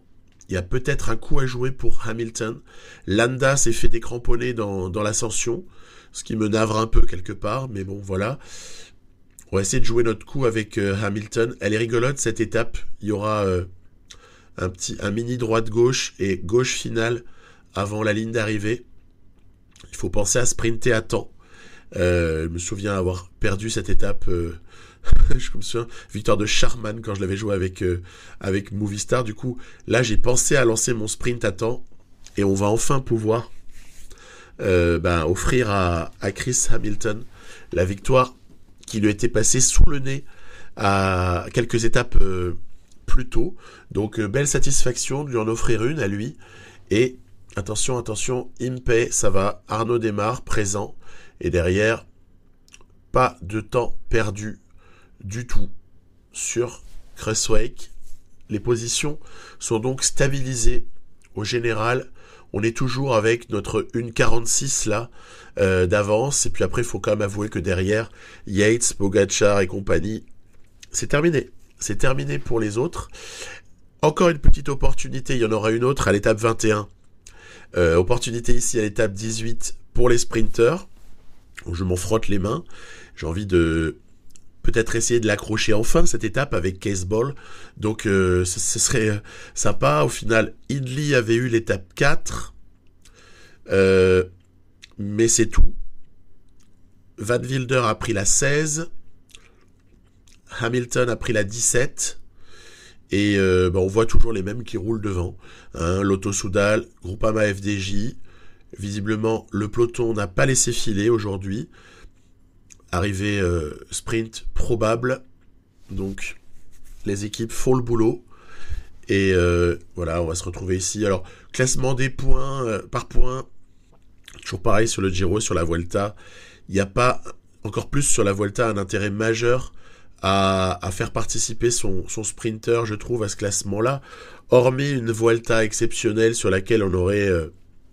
il y a peut-être un coup à jouer pour Hamilton. Landa s'est fait décramponner dans l'ascension, ce qui me navre un peu quelque part, mais bon, voilà. On va essayer de jouer notre coup avec Hamilton. Elle est rigolote, cette étape. Il y aura un mini droite-gauche et gauche finale avant la ligne d'arrivée. Il faut penser à sprinter à temps. Je me souviens avoir perdu cette étape. Je me souviens, victoire de Charman quand je l'avais joué avec Movistar. Du coup, là, j'ai pensé à lancer mon sprint à temps. Et on va enfin pouvoir offrir à Chris Hamilton la victoire qui lui était passée sous le nez à quelques étapes plus tôt. Donc, belle satisfaction de lui en offrir une à lui. Et attention, Impey, ça va. Arnaud démarre, présent. Et derrière, pas de temps perdu du tout sur Creswake. Les positions sont donc stabilisées. Au général, on est toujours avec notre 1,46 là d'avance. Et puis après, il faut quand même avouer que derrière, Yates, Pogacar et compagnie, c'est terminé. C'est terminé pour les autres. Encore une petite opportunité, il y en aura une autre à l'étape 21. Opportunité ici à l'étape 18 pour les sprinters. Je m'en frotte les mains. J'ai envie de peut-être essayer de l'accrocher enfin cette étape avec Caseball. Donc ce serait sympa. Au final, Hindley avait eu l'étape 4. Mais c'est tout. Van Wilder a pris la 16. Hamilton a pris la 17. Et on voit toujours les mêmes qui roulent devant. Hein, Lotto Soudal, Groupama FDJ. Visiblement, le peloton n'a pas laissé filer aujourd'hui. Arrivée sprint probable. Donc, les équipes font le boulot. Et voilà, on va se retrouver ici. Alors, classement des points par point. Toujours pareil sur le Giro, sur la Vuelta. Il n'y a pas, encore plus sur la Vuelta, un intérêt majeur à faire participer son sprinter, je trouve, à ce classement-là. Hormis une Vuelta exceptionnelle sur laquelle on aurait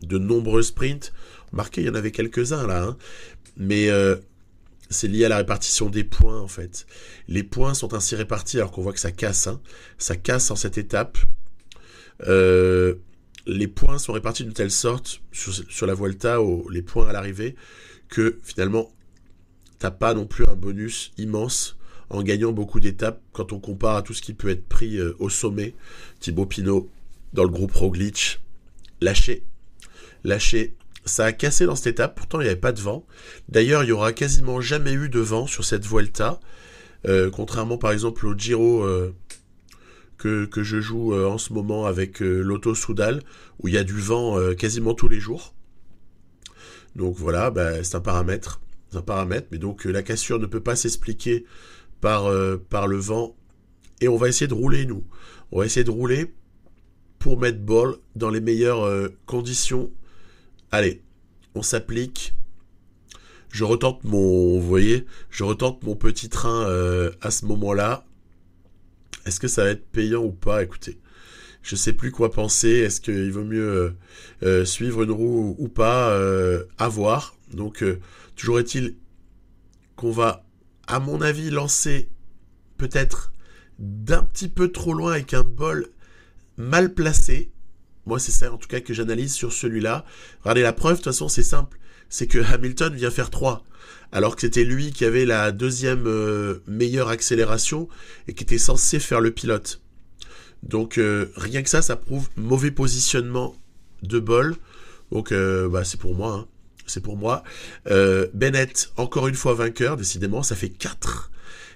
de nombreux sprints. Remarquez, il y en avait quelques-uns là. Hein. Mais c'est lié à la répartition des points, en fait. Les points sont ainsi répartis alors qu'on voit que ça casse. Hein. Ça casse en cette étape. Les points sont répartis d'une telle sorte sur la Vuelta, les points à l'arrivée, que finalement, t'as pas non plus un bonus immense en gagnant beaucoup d'étapes quand on compare à tout ce qui peut être pris au sommet. Thibaut Pinot dans le groupe Roglic, lâché. Ça a cassé dans cette étape, pourtant il n'y avait pas de vent. D'ailleurs, il n'y aura quasiment jamais eu de vent sur cette Vuelta, contrairement par exemple au Giro que je joue en ce moment avec Lotto Soudal, où il y a du vent quasiment tous les jours. Donc voilà, c'est un paramètre, mais donc la cassure ne peut pas s'expliquer par le vent, et on va essayer de rouler nous. On va essayer de rouler pour mettre Ball dans les meilleures conditions. Allez, on s'applique. Je retente mon petit train à ce moment-là. Est-ce que ça va être payant ou pas? Écoutez, je sais plus quoi penser. Est-ce qu'il vaut mieux suivre une roue ou pas? À voir. Donc, toujours est-il qu'on va, à mon avis, lancer peut-être d'un petit peu trop loin avec un bol mal placé. Moi, c'est ça en tout cas que j'analyse sur celui-là. Regardez, la preuve, de toute façon, c'est simple. C'est que Hamilton vient faire 3, alors que c'était lui qui avait la deuxième meilleure accélération et qui était censé faire le pilote. Donc rien que ça prouve mauvais positionnement de Bol. Donc c'est pour moi. Hein. C'est pour moi. Bennett, encore une fois vainqueur, décidément, ça fait 4.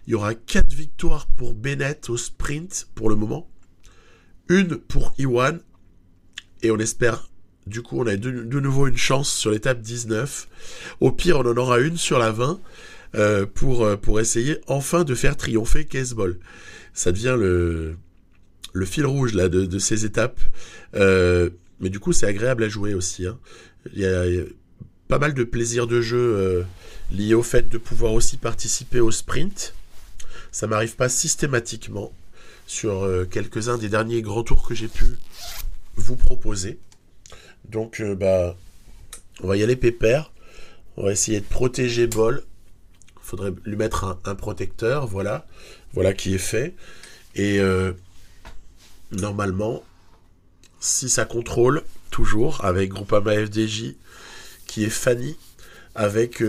Il y aura 4 victoires pour Bennett au sprint pour le moment. Une pour Iwan. Et on espère, du coup, on a de nouveau une chance sur l'étape 19. Au pire, on en aura une sur la 20 pour essayer enfin de faire triompher Caseball. Ça devient le fil rouge là de ces étapes. Mais du coup, c'est agréable à jouer aussi. Hein. Il y a pas mal de plaisir de jeu lié au fait de pouvoir aussi participer au sprint. Ça m'arrive pas systématiquement sur quelques-uns des derniers grands tours que j'ai pu vous proposer. Donc on va y aller pépère. On va essayer de protéger Bol. Il faudrait lui mettre un protecteur, voilà qui est fait. Et normalement, si ça contrôle toujours avec Groupama FDJ qui est Fanny, avec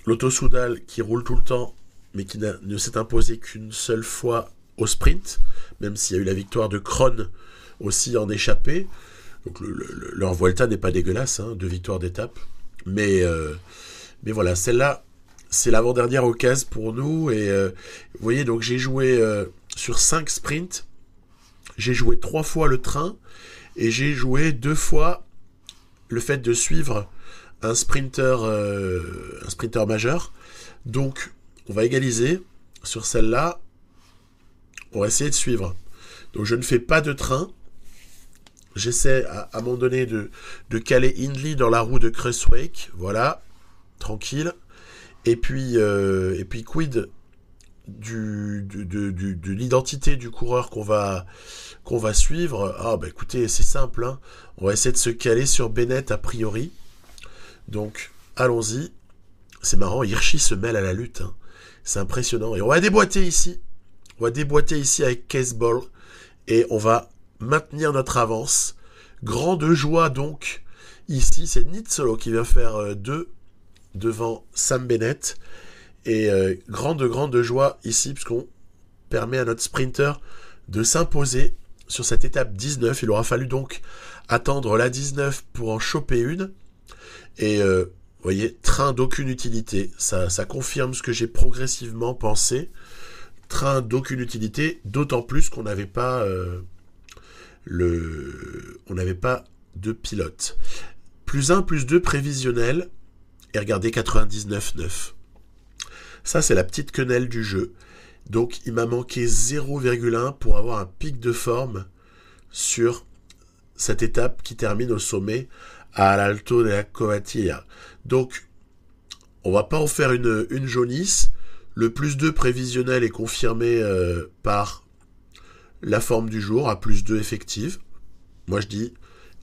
Lotto Soudal qui roule tout le temps mais qui ne s'est imposé qu'une seule fois au sprint, même s'il y a eu la victoire de Kron aussi en échappée. Donc leur Vuelta n'est pas dégueulasse, hein, 2 victoires d'étape. Mais voilà, celle-là, c'est l'avant-dernière occasion pour nous. Et vous voyez, donc j'ai joué sur 5 sprints. J'ai joué 3 fois le train. Et j'ai joué 2 fois le fait de suivre un sprinter majeur. Donc, on va égaliser sur celle-là. On va essayer de suivre. Donc, je ne fais pas de train. J'essaie à un moment donné de caler Hindley dans la roue de Cresswake. Voilà, tranquille. Et puis quid de l'identité du coureur qu'on va suivre. Ah bah écoutez, c'est simple. Hein. On va essayer de se caler sur Bennett a priori. Donc, allons-y. C'est marrant, Hirschi se mêle à la lutte. Hein. C'est impressionnant. Et on va déboîter ici. On va déboîter ici avec Caseball. Et on va maintenir notre avance. Grande joie donc. Ici, c'est Nizzolo qui vient faire 2 devant Sam Bennett. Et grande joie ici, puisqu'on permet à notre sprinter de s'imposer sur cette étape 19. Il aura fallu donc attendre la 19 pour en choper une. Et vous voyez, train d'aucune utilité. Ça confirme ce que j'ai progressivement pensé. Train d'aucune utilité, d'autant plus qu'on n'avait pas de pilote. +1, +2 prévisionnel. Et regardez, 99,9. Ça, c'est la petite quenelle du jeu. Donc, il m'a manqué 0,1 pour avoir un pic de forme sur cette étape qui termine au sommet à l'Alto della Covatilla. Donc, on va pas en faire une jaunisse. Le +2 prévisionnel est confirmé par la forme du jour à +2 effective. Moi, je dis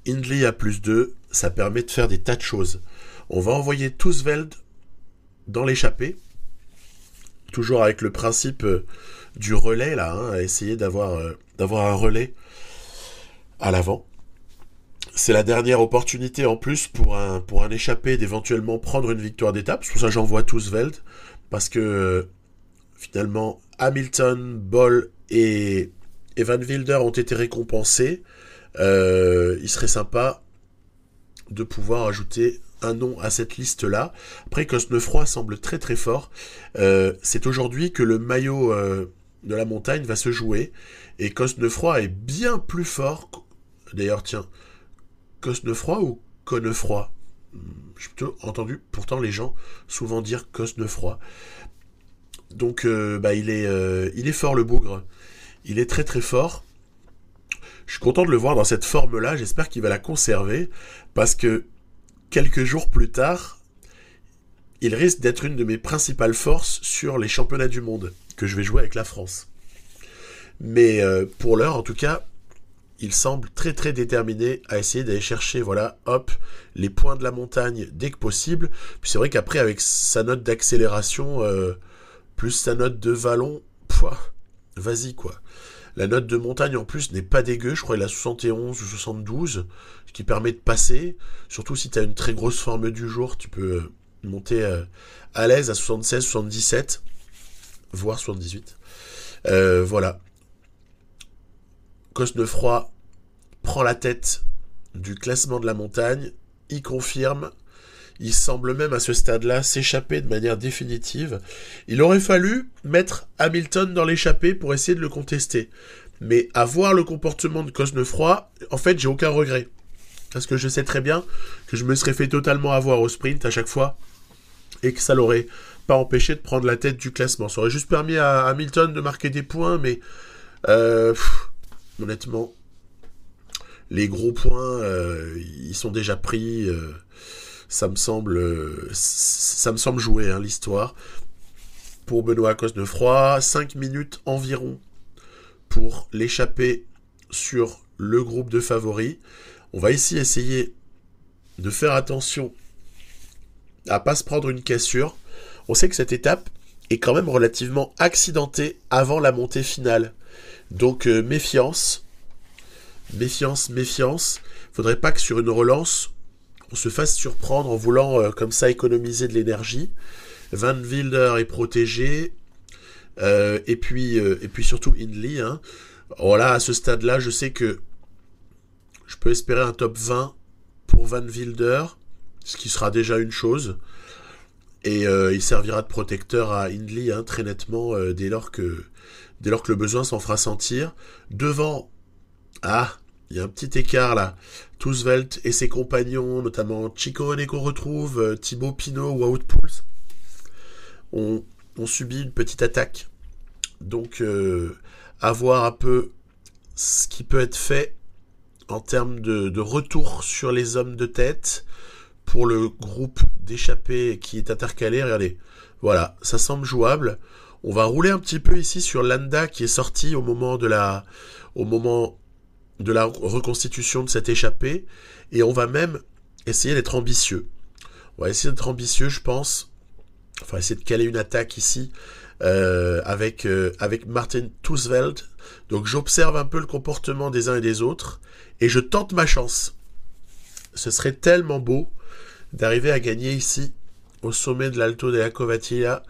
Hindley à +2, ça permet de faire des tas de choses. On va envoyer Tousveld dans l'échappée. Toujours avec le principe du relais, là, hein, à essayer d'avoir un relais à l'avant. C'est la dernière opportunité en plus pour un échappé d'éventuellement prendre une victoire d'étape. C'est pour ça que j'envoie Tousveld. Parce que finalement, Hamilton, Bol et Van Wilder ont été récompensés. Il serait sympa de pouvoir ajouter un nom à cette liste-là. Après, Cosnefroy semble très très fort. C'est aujourd'hui que le maillot de la montagne va se jouer. Et Cosnefroy est bien plus fort. D'ailleurs, tiens, Cosnefroy ou Connefroy ? J'ai plutôt entendu pourtant les gens souvent dire Cosnefroy. Donc, il est fort, le bougre. Il est très très fort. Je suis content de le voir dans cette forme-là. J'espère qu'il va la conserver. Parce que quelques jours plus tard, il risque d'être une de mes principales forces sur les championnats du monde que je vais jouer avec la France. Mais pour l'heure, en tout cas, il semble très très déterminé à essayer d'aller chercher, les points de la montagne dès que possible. Puis c'est vrai qu'après, avec sa note d'accélération, plus sa note de vallon, vas-y quoi. La note de montagne en plus n'est pas dégueu, je crois qu'il a 71 ou 72, ce qui permet de passer. Surtout si tu as une très grosse forme du jour, tu peux monter à l'aise à 76, 77, voire 78. Voilà. Cosnefroy prend la tête du classement de la montagne, il confirme, il semble même à ce stade-là s'échapper de manière définitive. Il aurait fallu mettre Hamilton dans l'échappée pour essayer de le contester. Mais à voir le comportement de Cosnefroy, en fait, j'ai aucun regret. Parce que je sais très bien que je me serais fait totalement avoir au sprint à chaque fois et que ça l'aurait pas empêché de prendre la tête du classement. Ça aurait juste permis à Hamilton de marquer des points, mais honnêtement, les gros points, ils sont déjà pris. Ça me semble jouer, hein, l'histoire. Pour Benoît Cosnefroy, 5 minutes environ pour l'échapper sur le groupe de favoris. On va ici essayer de faire attention à pas se prendre une cassure. On sait que cette étape est quand même relativement accidentée avant la montée finale. Donc méfiance. Faudrait pas que sur une relance, on se fasse surprendre en voulant comme ça économiser de l'énergie. Van Wilder est protégé. Et puis surtout Hindley. Hein. Voilà, à ce stade-là, je sais que je peux espérer un top 20 pour Van Wilder, ce qui sera déjà une chose. Et il servira de protecteur à Hindley, hein, très nettement, dès lors que le besoin s'en fera sentir. Devant, il y a un petit écart là. Tousvelt et ses compagnons, notamment Ciccone qu'on retrouve, Thibaut Pinot, Wout Poels, ont subi une petite attaque. Donc, à voir un peu ce qui peut être fait en termes de retour sur les hommes de tête pour le groupe d'échappés qui est intercalé. Regardez, voilà, ça semble jouable. On va rouler un petit peu ici sur Landa qui est sorti au moment de la reconstitution de cette échappée, et on va même essayer d'être ambitieux. On va essayer d'être ambitieux, je pense. Enfin, essayer de caler une attaque ici avec Martin Tousvelt. Donc j'observe un peu le comportement des uns et des autres et je tente ma chance. Ce serait tellement beau d'arriver à gagner ici au sommet de l'Alto della Covatilla.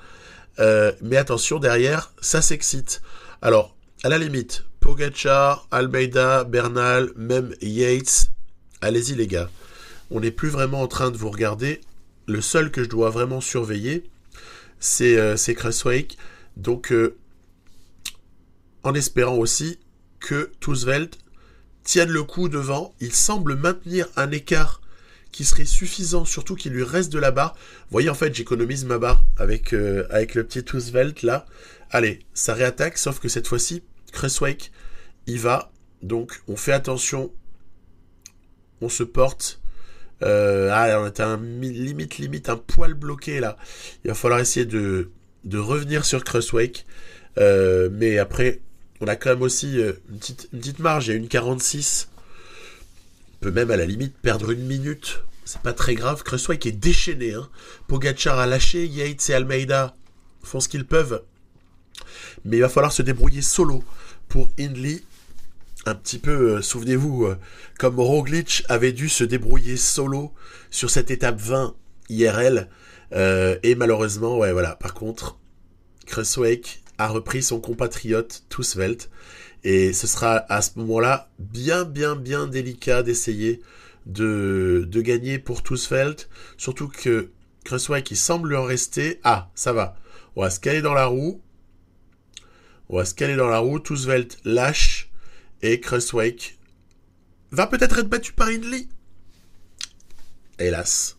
Mais attention, derrière, ça s'excite. Alors, à la limite, Pogačar, Almeida, Bernal, même Yates, allez-y les gars. On n'est plus vraiment en train de vous regarder. Le seul que je dois vraiment surveiller, c'est Kruijswijk. Donc, en espérant aussi que Tousvelt tienne le coup devant. Il semble maintenir un écart qui serait suffisant, surtout qu'il lui reste de la barre. Vous voyez, en fait, j'économise ma barre avec le petit Tousvelt là. Allez, ça réattaque, sauf que cette fois-ci, Kruijswijk, il va. Donc, on fait attention. On se porte. On était limite un poil bloqué là. Il va falloir essayer de revenir sur Kruijswijk. Mais après, on a quand même aussi une petite marge. Il y a une 46. On peut même à la limite perdre une minute. C'est pas très grave. Kruijswijk est déchaîné. Hein. Pogačar a lâché. Yates et Almeida font ce qu'ils peuvent. Mais il va falloir se débrouiller solo pour Hindley. Un petit peu, souvenez-vous, comme Roglic avait dû se débrouiller solo sur cette étape 20 IRL. Et malheureusement, ouais, voilà. Par contre, Kruijswijk a repris son compatriote Tousvelt. Et ce sera à ce moment-là bien délicat d'essayer de gagner pour Tousvelt. Surtout que Kruijswijk, il semble lui en rester. Ah, ça va. On va se caler dans la roue. Tousvelt lâche. Et Kruijswijk va peut-être être battu par Hindley. Hélas,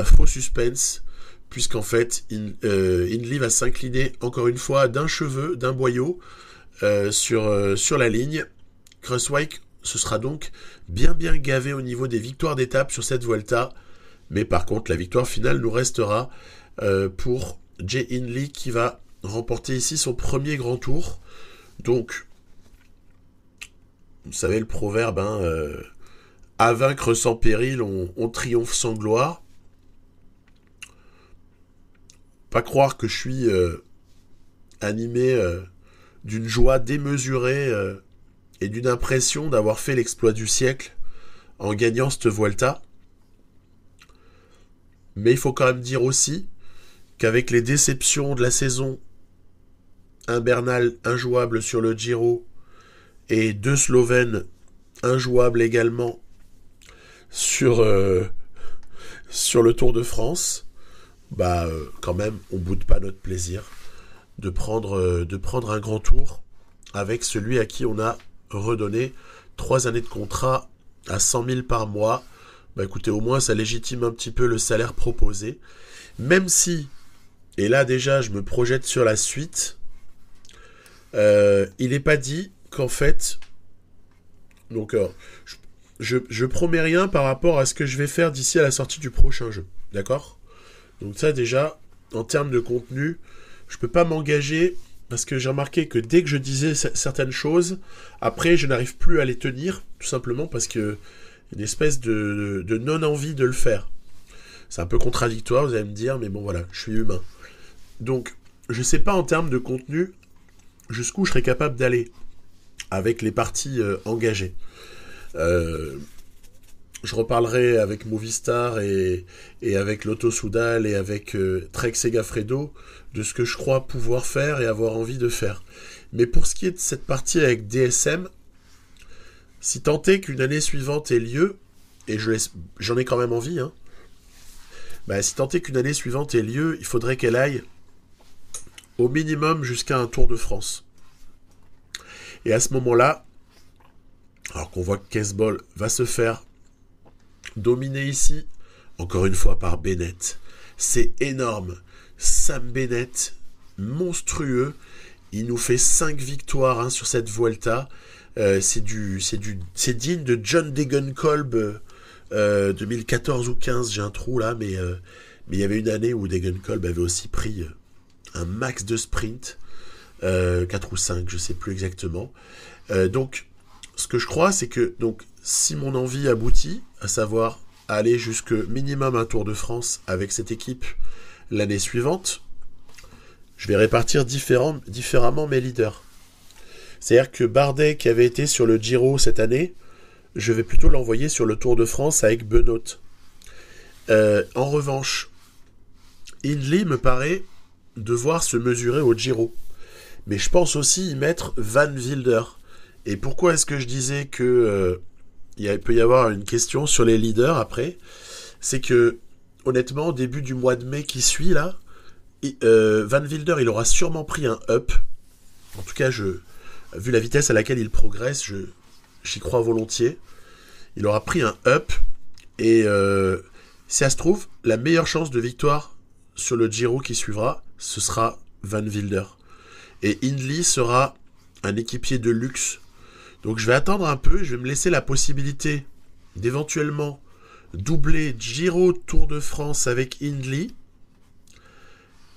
faux suspense, puisqu'en fait, Hindley va s'incliner encore une fois d'un cheveu, d'un boyau, sur la ligne. Kruijswijk se sera donc bien gavé au niveau des victoires d'étape sur cette Vuelta, mais par contre, la victoire finale nous restera pour Jay Hindley qui va remporter ici son premier grand tour. Donc, vous savez le proverbe, à vaincre sans péril, on triomphe sans gloire. Pas croire que je suis animé d'une joie démesurée et d'une impression d'avoir fait l'exploit du siècle en gagnant cette Vuelta. Mais il faut quand même dire aussi qu'avec les déceptions de la saison, un Bernal injouable sur le Giro et 2 Slovènes injouables également sur le Tour de France, quand même, on boude pas notre plaisir de prendre un grand tour avec celui à qui on a redonné 3 années de contrat à 100 000 par mois. Écoutez, au moins ça légitime un petit peu le salaire proposé. Même si, et là déjà je me projette sur la suite, il n'est pas dit qu'en fait, donc je promets rien par rapport à ce que je vais faire d'ici à la sortie du prochain jeu, d'accord ? Donc ça déjà, en termes de contenu, je peux pas m'engager parce que j'ai remarqué que dès que je disais certaines choses, après je n'arrive plus à les tenir, tout simplement parce que une espèce de non-envie de le faire. C'est un peu contradictoire, vous allez me dire, mais bon voilà, je suis humain. Donc, je sais pas en termes de contenu jusqu'où je serais capable d'aller avec les parties engagées. Je reparlerai avec Movistar et avec Lotto Soudal et avec Trek Segafredo de ce que je crois pouvoir faire et avoir envie de faire. Mais pour ce qui est de cette partie avec DSM, si tant est qu'une année suivante ait lieu, et j'en ai quand même envie, si tant est qu'une année suivante ait lieu, il faudrait qu'elle aille au minimum jusqu'à un Tour de France. Et à ce moment-là, alors qu'on voit que Caseball va se faire dominer ici, encore une fois par Bennett. C'est énorme. Sam Bennett, monstrueux. Il nous fait 5 victoires sur cette Vuelta. C'est digne de John Degenkolb 2014 ou 15, j'ai un trou là, mais il y avait une année où Degenkolb avait aussi pris un max de sprint, 4 ou 5, je sais plus exactement. Donc, ce que je crois, c'est que donc, si mon envie aboutit, à savoir aller jusque minimum un Tour de France avec cette équipe l'année suivante, je vais répartir différemment mes leaders. C'est-à-dire que Bardet, qui avait été sur le Giro cette année, je vais plutôt l'envoyer sur le Tour de France avec Benoît. En revanche, Hindley me paraît devoir se mesurer au Giro. Mais je pense aussi y mettre Van Wilder. Et pourquoi est-ce que je disais que il peut y avoir une question sur les leaders après ? C'est que, honnêtement, au début du mois de mai qui suit, là, Van Wilder, il aura sûrement pris un up. En tout cas, vu la vitesse à laquelle il progresse, j'y crois volontiers. Il aura pris un up. Et si ça se trouve, la meilleure chance de victoire sur le Giro qui suivra, ce sera Van Wilder. Et Hindley sera un équipier de luxe. Donc je vais attendre un peu, je vais me laisser la possibilité d'éventuellement doubler Giro Tour de France avec Hindley,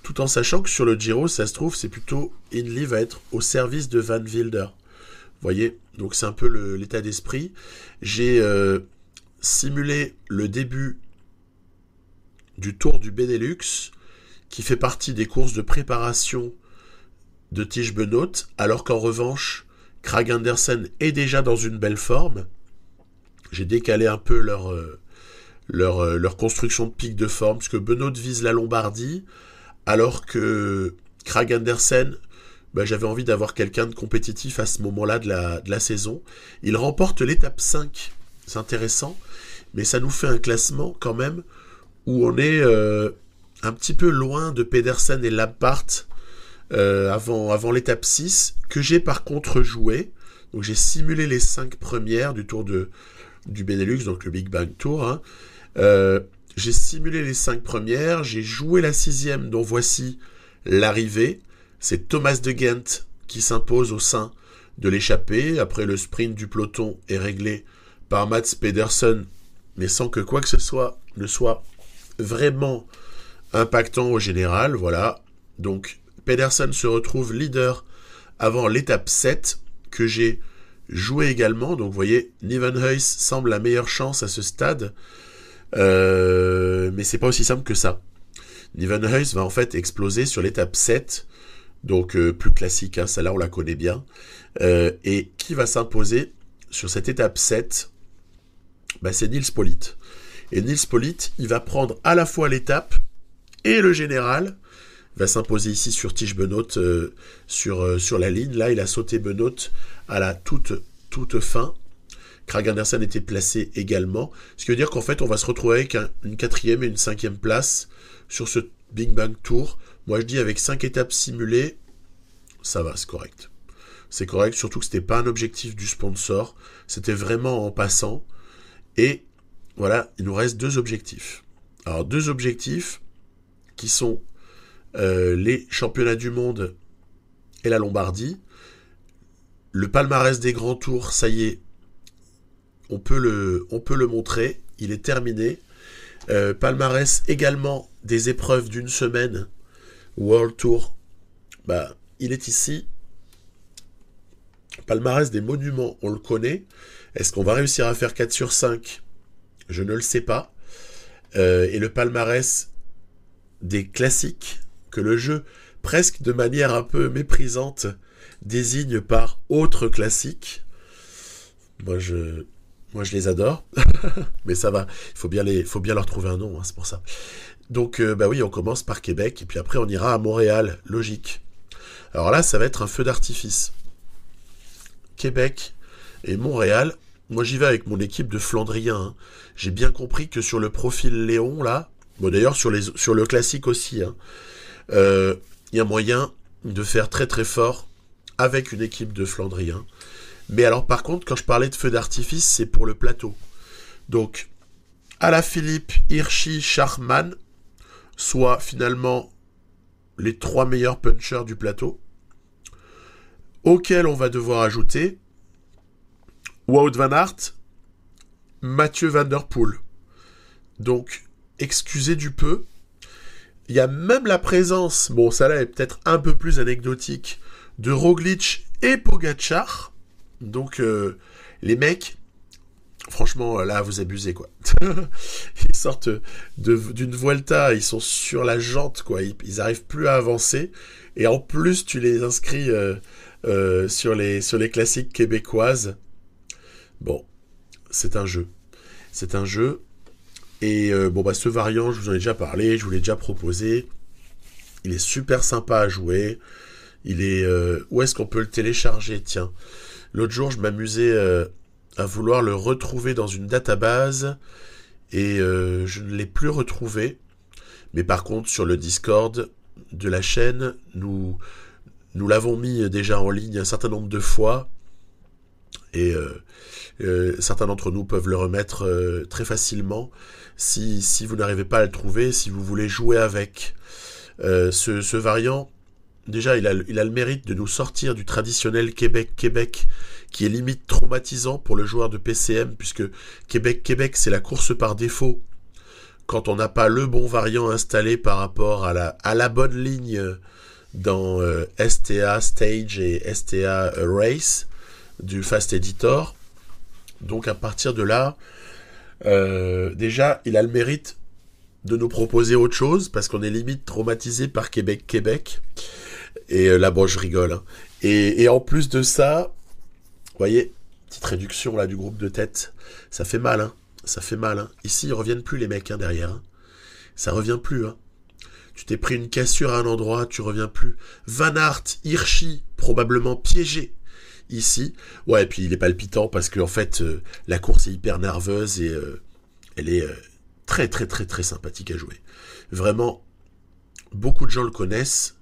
tout en sachant que sur le Giro, ça se trouve, c'est plutôt Hindley va être au service de Van Wilder. Vous voyez, donc c'est un peu l'état d'esprit. J'ai simulé le début du Tour du Benelux, qui fait partie des courses de préparation de Tige Benoît, alors qu'en revanche, Kragh Andersen est déjà dans une belle forme. J'ai décalé un peu leur construction de pic de forme, puisque Benoît vise la Lombardie, alors que Kragh Andersen, j'avais envie d'avoir quelqu'un de compétitif à ce moment-là de la saison. Il remporte l'étape 5, c'est intéressant, mais ça nous fait un classement quand même où on est un petit peu loin de Pedersen et Lampart avant l'étape 6, que j'ai par contre joué. Donc j'ai simulé les 5 premières du Tour du Benelux, donc le Big Bang Tour. J'ai simulé les 5 premières, j'ai joué la 6e, dont voici l'arrivée. C'est Thomas de Gent qui s'impose au sein de l'échappée. Après, le sprint du peloton est réglé par Mats Pedersen, mais sans que quoi que ce soit ne soit vraiment impactant au général. Voilà. Donc, Pedersen se retrouve leader avant l'étape 7, que j'ai joué également. Donc, vous voyez, Nieuwenhuis semble la meilleure chance à ce stade. Mais c'est pas aussi simple que ça. Nieuwenhuis va en fait exploser sur l'étape 7 Donc plus classique, hein, celle-là on la connaît bien. Et qui va s'imposer sur cette étape 7? Bah, c'est Nils Politt. Et Nils Politt, il va prendre à la fois l'étape et le général. Il va s'imposer ici sur Tish Benoot, sur la ligne. Là, il a sauté Benoot à la toute fin. Kragh Andersen était placé également. Ce qui veut dire qu'en fait, on va se retrouver avec une 4e et une 5e place sur ce Big Bang Tour. Moi, je dis avec 5 étapes simulées, ça va, c'est correct. C'est correct, surtout que ce n'était pas un objectif du sponsor. C'était vraiment en passant. Et voilà, il nous reste 2 objectifs. Alors, 2 objectifs qui sont les championnats du monde et la Lombardie. Le palmarès des grands tours, ça y est, on peut le montrer, il est terminé. Palmarès également des épreuves d'une semaine, World Tour, bah, il est ici. Palmarès des monuments, on le connaît. Est-ce qu'on va réussir à faire 4 sur 5? Je ne le sais pas. Et le palmarès des classiques, que le jeu, presque de manière un peu méprisante, désigne par autres classiques. Moi, je les adore. Mais ça va, faut bien leur trouver un nom, hein, c'est pour ça. Donc, bah oui, on commence par Québec, et puis après, on ira à Montréal, logique. Alors là, ça va être un feu d'artifice. Québec et Montréal. Moi, j'y vais avec mon équipe de Flandriens. Hein. J'ai bien compris que sur le profil Léon, là, bon, d'ailleurs, sur le classique aussi, hein, y a moyen de faire très très fort avec une équipe de Flandriens. Mais alors, par contre, quand je parlais de feu d'artifice, c'est pour le plateau. Donc, Alaphilippe, Hirschi, Schachmann, soit finalement les 3 meilleurs punchers du plateau, auxquels on va devoir ajouter Wout van Aert, Mathieu Van Der Poel. Donc, excusez du peu. Il y a même la présence, bon, ça là est peut-être un peu plus anecdotique, de Roglic et Pogačar. Donc, les mecs, franchement, là, vous abusez, quoi. Ils sortent d'une Vuelta, ils sont sur la jante, quoi. Ils n'arrivent plus à avancer. Et en plus, tu les inscris sur les classiques québécoises. Bon, c'est un jeu. C'est un jeu. Et bon, bah, ce variant, je vous en ai déjà parlé, je vous l'ai déjà proposé. Il est super sympa à jouer. Il est... où est-ce qu'on peut le télécharger? Tiens, l'autre jour, je m'amusais à vouloir le retrouver dans une database et je ne l'ai plus retrouvé. Mais par contre, sur le Discord de la chaîne, nous l'avons mis déjà en ligne un certain nombre de fois et certains d'entre nous peuvent le remettre très facilement si vous n'arrivez pas à le trouver, si vous voulez jouer avec. Ce variant, déjà, il a le mérite de nous sortir du traditionnel Québec-Québec qui est limite traumatisant pour le joueur de PCM, puisque Québec-Québec, c'est la course par défaut quand on n'a pas le bon variant installé par rapport à la bonne ligne dans STA Stage et STA Race du Fast Editor. Donc à partir de là, déjà, il a le mérite de nous proposer autre chose, parce qu'on est limite traumatisé par Québec-Québec. Et là, bon, je rigole. Hein. Et en plus de ça, vous voyez, petite réduction là du groupe de tête, ça fait mal, hein. Ça fait mal, hein. Ici, ils reviennent plus les mecs, hein, derrière. Hein. Ça revient plus, hein. Tu t'es pris une cassure à un endroit, tu reviens plus. Van Aert, Hirschi, probablement piégé ici. Ouais, et puis il est palpitant parce que en fait, la course est hyper nerveuse et elle est très très très très sympathique à jouer. Vraiment, beaucoup de gens le connaissent,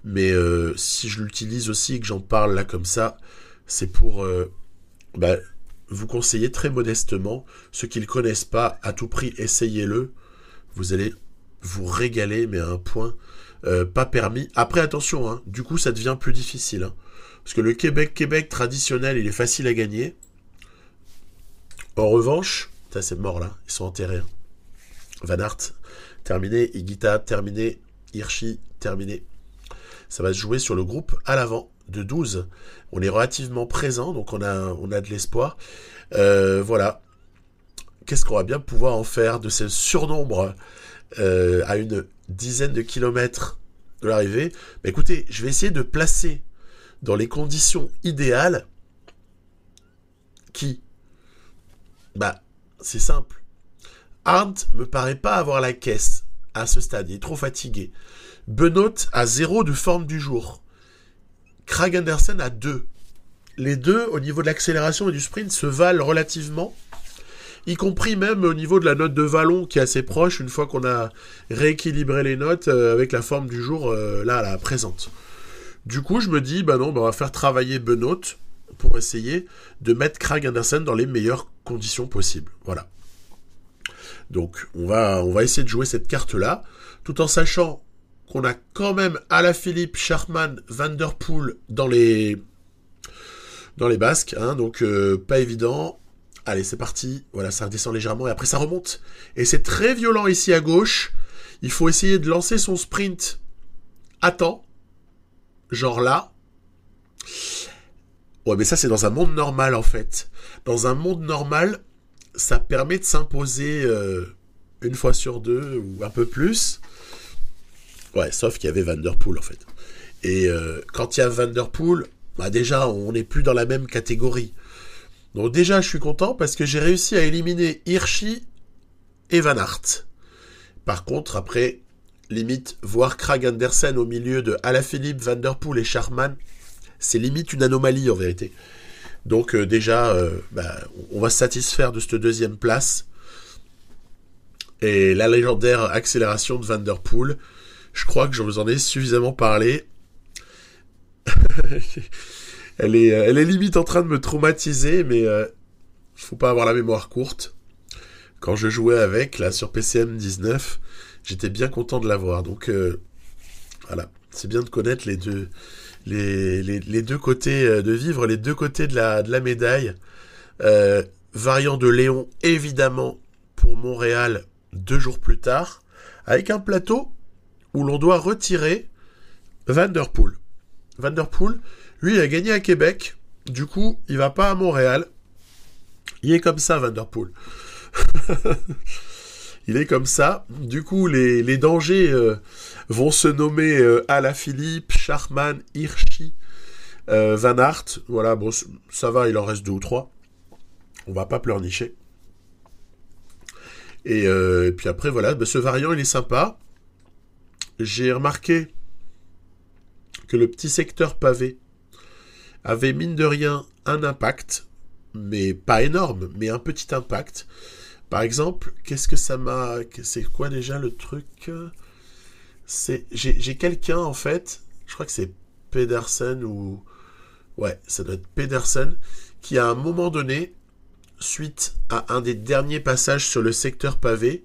mais si je l'utilise aussi et que j'en parle là comme ça, c'est pour vous conseiller très modestement. Ceux qui ne le connaissent pas, à tout prix, essayez-le. Vous allez vous régaler, mais à un point pas permis. Après, attention, hein, du coup, ça devient plus difficile. Hein, parce que le Québec traditionnel, il est facile à gagner. En revanche, ça c'est mort là, ils sont enterrés. Hein. Van Aert, terminé. Higuita, terminé. Hirschi, terminé. Ça va se jouer sur le groupe à l'avant de 12. On est relativement présent, donc on a de l'espoir. Voilà. Qu'est-ce qu'on va bien pouvoir en faire de ce surnombre à une dizaine de kilomètres de l'arrivée. Bah, écoutez, je vais essayer de placer dans les conditions idéales qui, bah, c'est simple. Arndt me paraît pas avoir la caisse à ce stade, il est trop fatigué. Benoît a 0 de forme du jour. Kragh Andersen a 2. Les deux, au niveau de l'accélération et du sprint, se valent relativement, y compris même au niveau de la note de vallon qui est assez proche une fois qu'on a rééquilibré les notes avec la forme du jour là présente. Du coup, je me dis, bah non, bah on va faire travailler Benoît pour essayer de mettre Kragh Andersen dans les meilleures conditions possibles. Voilà. Donc, on va essayer de jouer cette carte-là, tout en sachant qu'on a quand même Alaphilippe, Schachmann, Van Der Poel dans les basques, hein, donc pas évident. Allez, c'est parti. Voilà, ça redescend légèrement et après ça remonte. Et c'est très violent ici à gauche. Il faut essayer de lancer son sprint à temps. Genre là. Ouais, mais ça, c'est dans un monde normal, en fait. Dans un monde normal, ça permet de s'imposer une fois sur 2 ou un peu plus. Ouais, sauf qu'il y avait Van Der Poel, en fait. Et quand il y a Van Der Poel, bah déjà, on n'est plus dans la même catégorie. Donc déjà, je suis content parce que j'ai réussi à éliminer Hirschi et Van Aert. Par contre, après, limite, voir Kragh Andersen au milieu de Alaphilippe, Van Der Poel et Schachmann, c'est limite une anomalie en vérité. Donc déjà, on va se satisfaire de cette deuxième place. Et la légendaire accélération de Van Der Poel, je crois que je vous en ai suffisamment parlé. Elle est limite en train de me traumatiser, mais faut pas avoir la mémoire courte. Quand je jouais avec, là, sur PCM 19, j'étais bien content de l'avoir. Donc, voilà. C'est bien de connaître les deux côtés, de vivre les deux côtés de la médaille. Variant de Léon, évidemment, pour Montréal, 2 jours plus tard, avec un plateau où l'on doit retirer Van Der Poel. Van Der Poel, lui, il a gagné à Québec. Du coup, il va pas à Montréal. Il est comme ça, Van Der Poel. Il est comme ça. Du coup, les dangers vont se nommer Alaphilippe, Schachmann, Hirschi, Van Aert. Voilà, bon, ça va, il en reste 2 ou 3. On va pas pleurnicher. Et puis après, voilà, ce variant, il est sympa. J'ai remarqué que le petit secteur pavé avait mine de rien un impact, mais pas énorme, mais un petit impact. Par exemple, qu'est-ce que ça m'a... C'est quoi déjà le truc ? J'ai quelqu'un, en fait, je crois que c'est Pedersen ou... Ouais, ça doit être Pedersen, qui à un moment donné, suite à un des derniers passages sur le secteur pavé,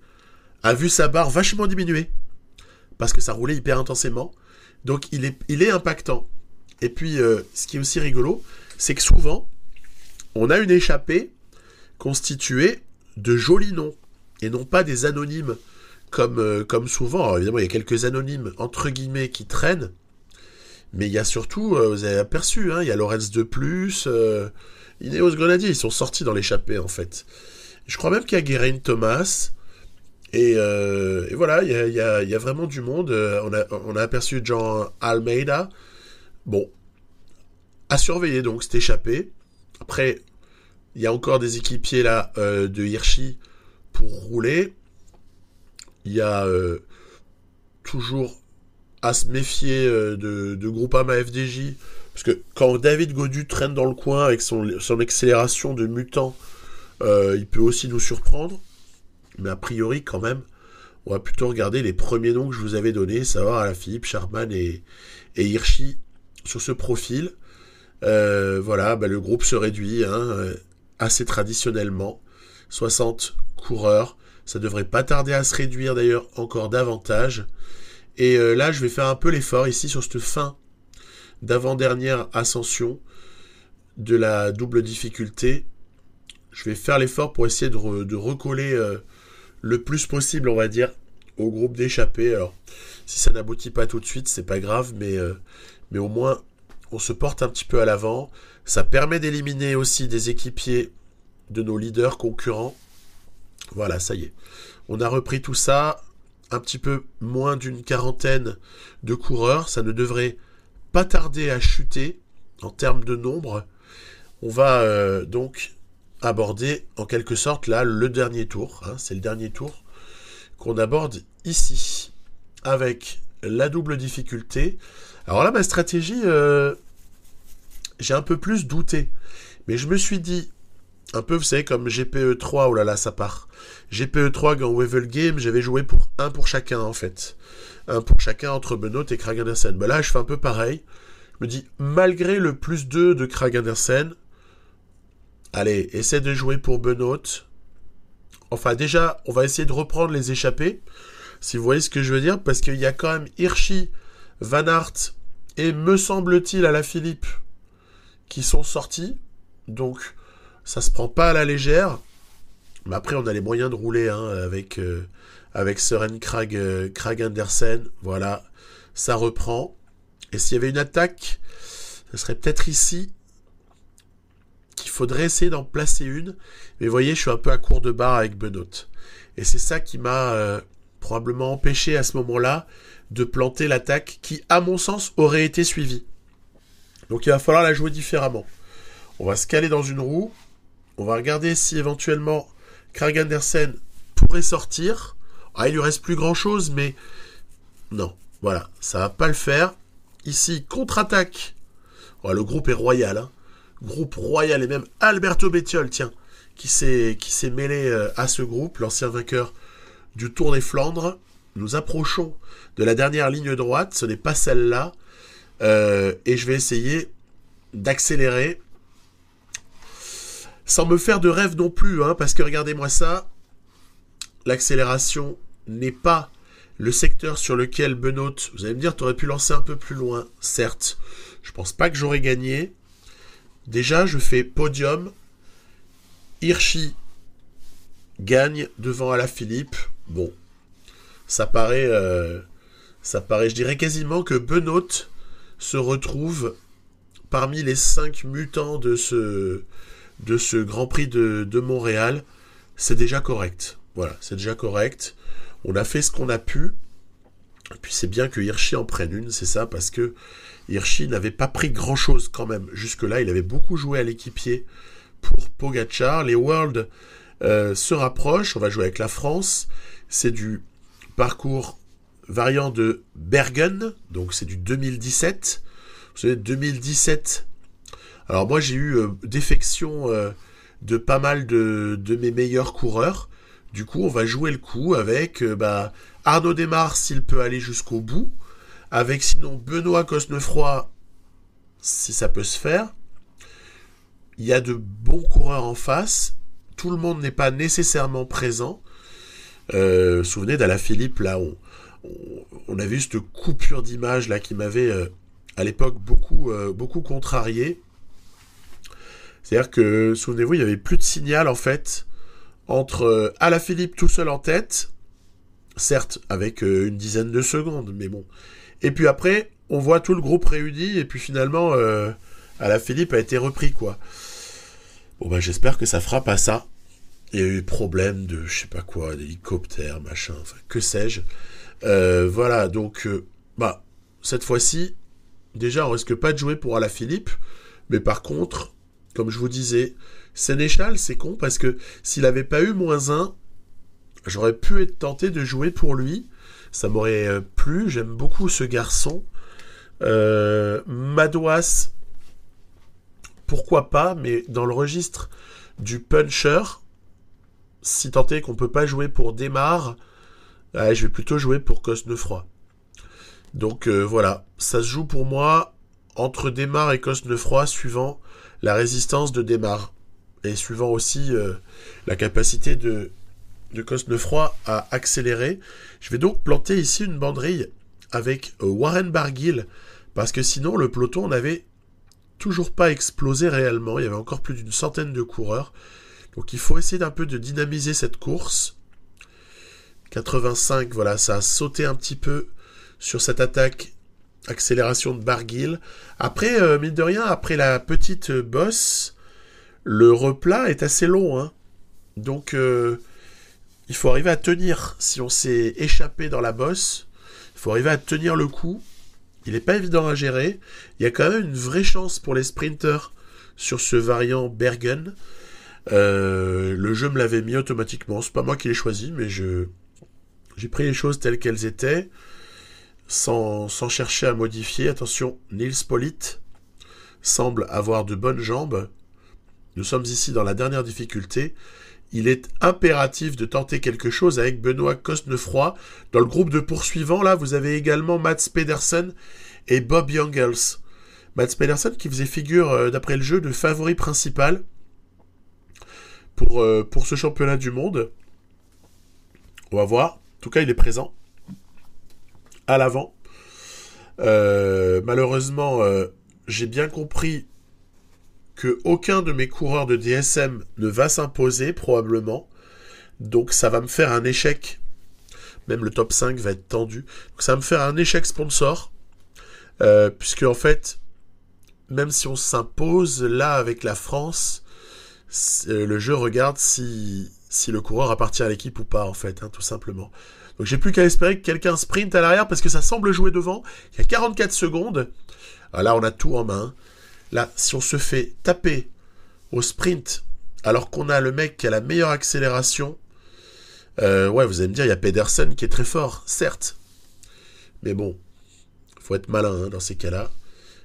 a vu sa barre vachement diminuer, parce que ça roulait hyper intensément. Donc il est impactant. Et puis, ce qui est aussi rigolo, c'est que souvent, on a une échappée constituée de jolis noms, et non pas des anonymes, comme souvent. Alors évidemment, il y a quelques anonymes, entre guillemets, qui traînent, mais il y a surtout, vous avez aperçu, hein, il y a Lorenz de Plus, Ineos Grenadier, ils sont sortis dans l'échappée, en fait. Je crois même qu'il y a Geraint Thomas, et voilà, il y a vraiment du monde. On a aperçu Jean Almeida. Bon, à surveiller donc, c'est échappé. Après, il y a encore des équipiers là de Hirschi pour rouler. Il y a toujours à se méfier de Groupama FDJ, parce que quand David Gaudu traîne dans le coin avec son accélération de mutant, il peut aussi nous surprendre. Mais a priori, quand même, on va plutôt regarder les premiers noms que je vous avais donnés, savoir Alaphilippe, Schachmann et Hirschi sur ce profil. Voilà, le groupe se réduit assez traditionnellement. 60 coureurs. Ça devrait pas tarder à se réduire d'ailleurs encore davantage. Et là, je vais faire un peu l'effort ici sur cette fin d'avant-dernière ascension de la double difficulté. Je vais faire l'effort pour essayer de recoller le plus possible, on va dire, au groupe d'échappés. Alors, si ça n'aboutit pas tout de suite, c'est pas grave, mais au moins, on se porte un petit peu à l'avant. Ça permet d'éliminer aussi des équipiers de nos leaders concurrents. Voilà, ça y est. On a repris tout ça. un petit peu moins d'une quarantaine de coureurs. Ça ne devrait pas tarder à chuter en termes de nombre. On va donc aborder en quelque sorte là le dernier tour. Hein, c'est le dernier tour qu'on aborde ici avec la double difficulté. Alors là, ma stratégie, j'ai un peu plus douté. Mais je me suis dit, un peu, vous savez, comme GPE3, oh là là, ça part. GPE3 dans Wevel Game, j'avais joué pour un pour chacun, en fait. Un pour chacun entre Benoît et Krag Andersen. Ben là, je fais un peu pareil. Je me dis, malgré le plus 2 de Krag Andersen, allez, essaie de jouer pour Benoît. Enfin, déjà, on va essayer de reprendre les échappées, si vous voyez ce que je veux dire, parce qu'il y a quand même Hirschi, Van Aert et, me semble-t-il, Alaphilippe qui sont sortis. Donc, ça se prend pas à la légère. Mais après, on a les moyens de rouler hein, avec Søren Krag Andersen. Voilà, ça reprend. Et s'il y avait une attaque, ce serait peut-être ici qu'il faudrait essayer d'en placer une. Mais vous voyez, je suis un peu à court de barre avec Benoît. Et c'est ça qui m'a probablement empêché à ce moment-là de planter l'attaque qui, à mon sens, aurait été suivie. Donc il va falloir la jouer différemment. On va se caler dans une roue. On va regarder si éventuellement Krag Andersen pourrait sortir. Ah, il lui reste plus grand-chose, mais non. Voilà, ça va pas le faire. Ici, contre-attaque. Oh, le groupe est royal. Hein. Groupe royal. Et même Alberto Bettiol, tiens, qui s'est mêlé à ce groupe, l'ancien vainqueur du Tour des Flandres. Nous approchons de la dernière ligne droite. Ce n'est pas celle-là. Et je vais essayer d'accélérer sans me faire de rêve non plus, hein, parce que regardez-moi ça, l'accélération n'est pas le secteur sur lequel Benoît, vous allez me dire, tu aurais pu lancer un peu plus loin, certes, je pense pas que j'aurais gagné. Déjà, je fais podium, Hirschi gagne devant Alaphilippe, bon, ça paraît, je dirais quasiment que Benoît se retrouve parmi les 5 mutants de ce Grand Prix de Montréal. C'est déjà correct. Voilà, c'est déjà correct. On a fait ce qu'on a pu. Et puis c'est bien que Hirschi en prenne une, c'est ça, parce que Hirschi n'avait pas pris grand-chose quand même. Jusque-là, il avait beaucoup joué à l'équipier pour Pogačar. Les Worlds se rapprochent. On va jouer avec la France. C'est du parcours variant de Bergen, donc c'est du 2017. Vous savez, 2017. Alors moi, j'ai eu défection de pas mal de mes meilleurs coureurs. Du coup, on va jouer le coup avec Arnaud Démare, s'il peut aller jusqu'au bout. Avec sinon Benoît Cosnefroy, si ça peut se faire. Il y a de bons coureurs en face. Tout le monde n'est pas nécessairement présent. Souvenez d'Alaphilippe, là, on avait eu cette coupure d'image là qui m'avait à l'époque beaucoup contrarié. C'est-à-dire que, souvenez-vous, il n'y avait plus de signal en fait entre Alaphilippe tout seul en tête, certes avec une dizaine de secondes, mais bon. Et puis après, on voit tout le groupe réuni et puis finalement, Alaphilippe a été repris quoi. Bon j'espère que ça fera pas ça. Il y a eu problème de je sais pas quoi, d'hélicoptère, machin, enfin que sais-je. Voilà, donc cette fois-ci, déjà on risque pas de jouer pour Alaphilippe, mais par contre, comme je vous disais, Sénéchal, c'est con parce que s'il avait pas eu -1, j'aurais pu être tenté de jouer pour lui. Ça m'aurait plu, j'aime beaucoup ce garçon. Madouas, pourquoi pas, mais dans le registre du puncher, si tant est qu'on peut pas jouer pour Démare, je vais plutôt jouer pour Cosnefroy. Donc voilà, ça se joue pour moi entre Démare et Cosnefroy suivant la résistance de Démare et suivant aussi la capacité de Cosnefroy à accélérer. Je vais donc planter ici une banderille avec Warren Barguil parce que sinon le peloton n'avait toujours pas explosé réellement. Il y avait encore plus d'une centaine de coureurs. Donc il faut essayer d'un peu de dynamiser cette course. 85, voilà, ça a sauté un petit peu sur cette attaque accélération de Barguil. Après, mine de rien, après la petite bosse, le replat est assez long. Hein. Donc il faut arriver à tenir. Si on s'est échappé dans la bosse, il faut arriver à tenir le coup. Il n'est pas évident à gérer. Il y a quand même une vraie chance pour les sprinters sur ce variant Bergen. Le jeu me l'avait mis automatiquement. C'est pas moi qui l'ai choisi, mais j'ai pris les choses telles qu'elles étaient, sans chercher à modifier. Attention, Nils Politt semble avoir de bonnes jambes. Nous sommes ici dans la dernière difficulté. Il est impératif de tenter quelque chose avec Benoît Cosnefroy. Dans le groupe de poursuivants, là, vous avez également Mats Pedersen et Bob Jungels. Mats Pedersen qui faisait figure, d'après le jeu, de favori principal pour ce championnat du monde. On va voir. En tout cas, il est présent. À l'avant. Malheureusement, j'ai bien compris qu'aucun de mes coureurs de DSM ne va s'imposer, probablement. Donc ça va me faire un échec. Même le top 5 va être tendu. Donc ça va me faire un échec sponsor. Puisque en fait, même si on s'impose, là, avec la France, le jeu regarde si le coureur appartient à l'équipe ou pas, en fait, tout simplement. Donc j'ai plus qu'à espérer que quelqu'un sprint à l'arrière, parce que ça semble jouer devant. Il y a 44 secondes. Alors là, on a tout en main. Là, si on se fait taper au sprint, alors qu'on a le mec qui a la meilleure accélération, ouais, vous allez me dire, il y a Pedersen qui est très fort, certes. Mais bon, faut être malin dans ces cas-là.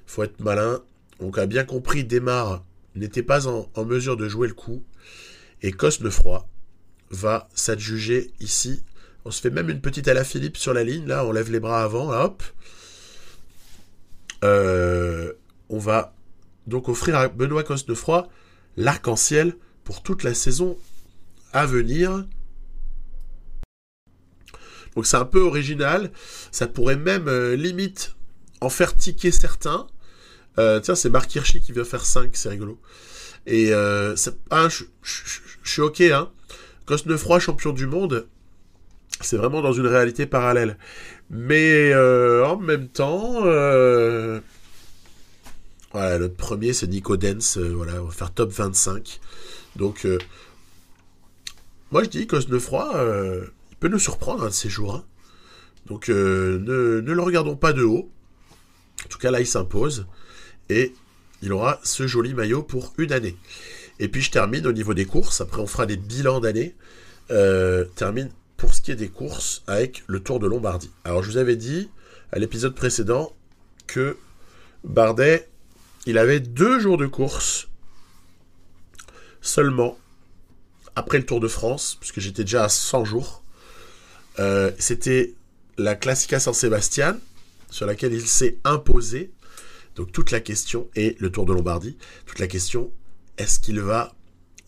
Faut être malin. Donc, a bien compris, Démarre n'était pas en mesure de jouer le coup. Et Cosnefroy va s'adjuger ici. On se fait même une petite Alaphilippe sur la ligne. Là, on lève les bras avant. Là, hop. On va donc offrir à Benoît Cosnefroy l'arc-en-ciel pour toute la saison à venir. Donc c'est un peu original. Ça pourrait même limite en faire tiquer certains. Tiens, c'est Marc Hirschi qui vient faire 5, c'est rigolo. Et je suis ok, hein. Cosnefroy, champion du monde, c'est vraiment dans une réalité parallèle. Mais en même temps, voilà, notre premier c'est Nico Dens, voilà, on va faire top 25. Donc, moi je dis Cosnefroy, il peut nous surprendre un de ces jours. Hein. Donc, ne le regardons pas de haut. En tout cas, là, il s'impose. Et il aura ce joli maillot pour une année. Et puis, je termine au niveau des courses. Après, on fera des bilans d'année. Termine pour ce qui est des courses avec le Tour de Lombardie. Alors, je vous avais dit à l'épisode précédent que Bardet, il avait 2 jours de course seulement après le Tour de France, puisque j'étais déjà à 100 jours. C'était la Classica San Sebastian, sur laquelle il s'est imposé. Donc toute la question, et le Tour de Lombardie, toute la question, est-ce qu'il va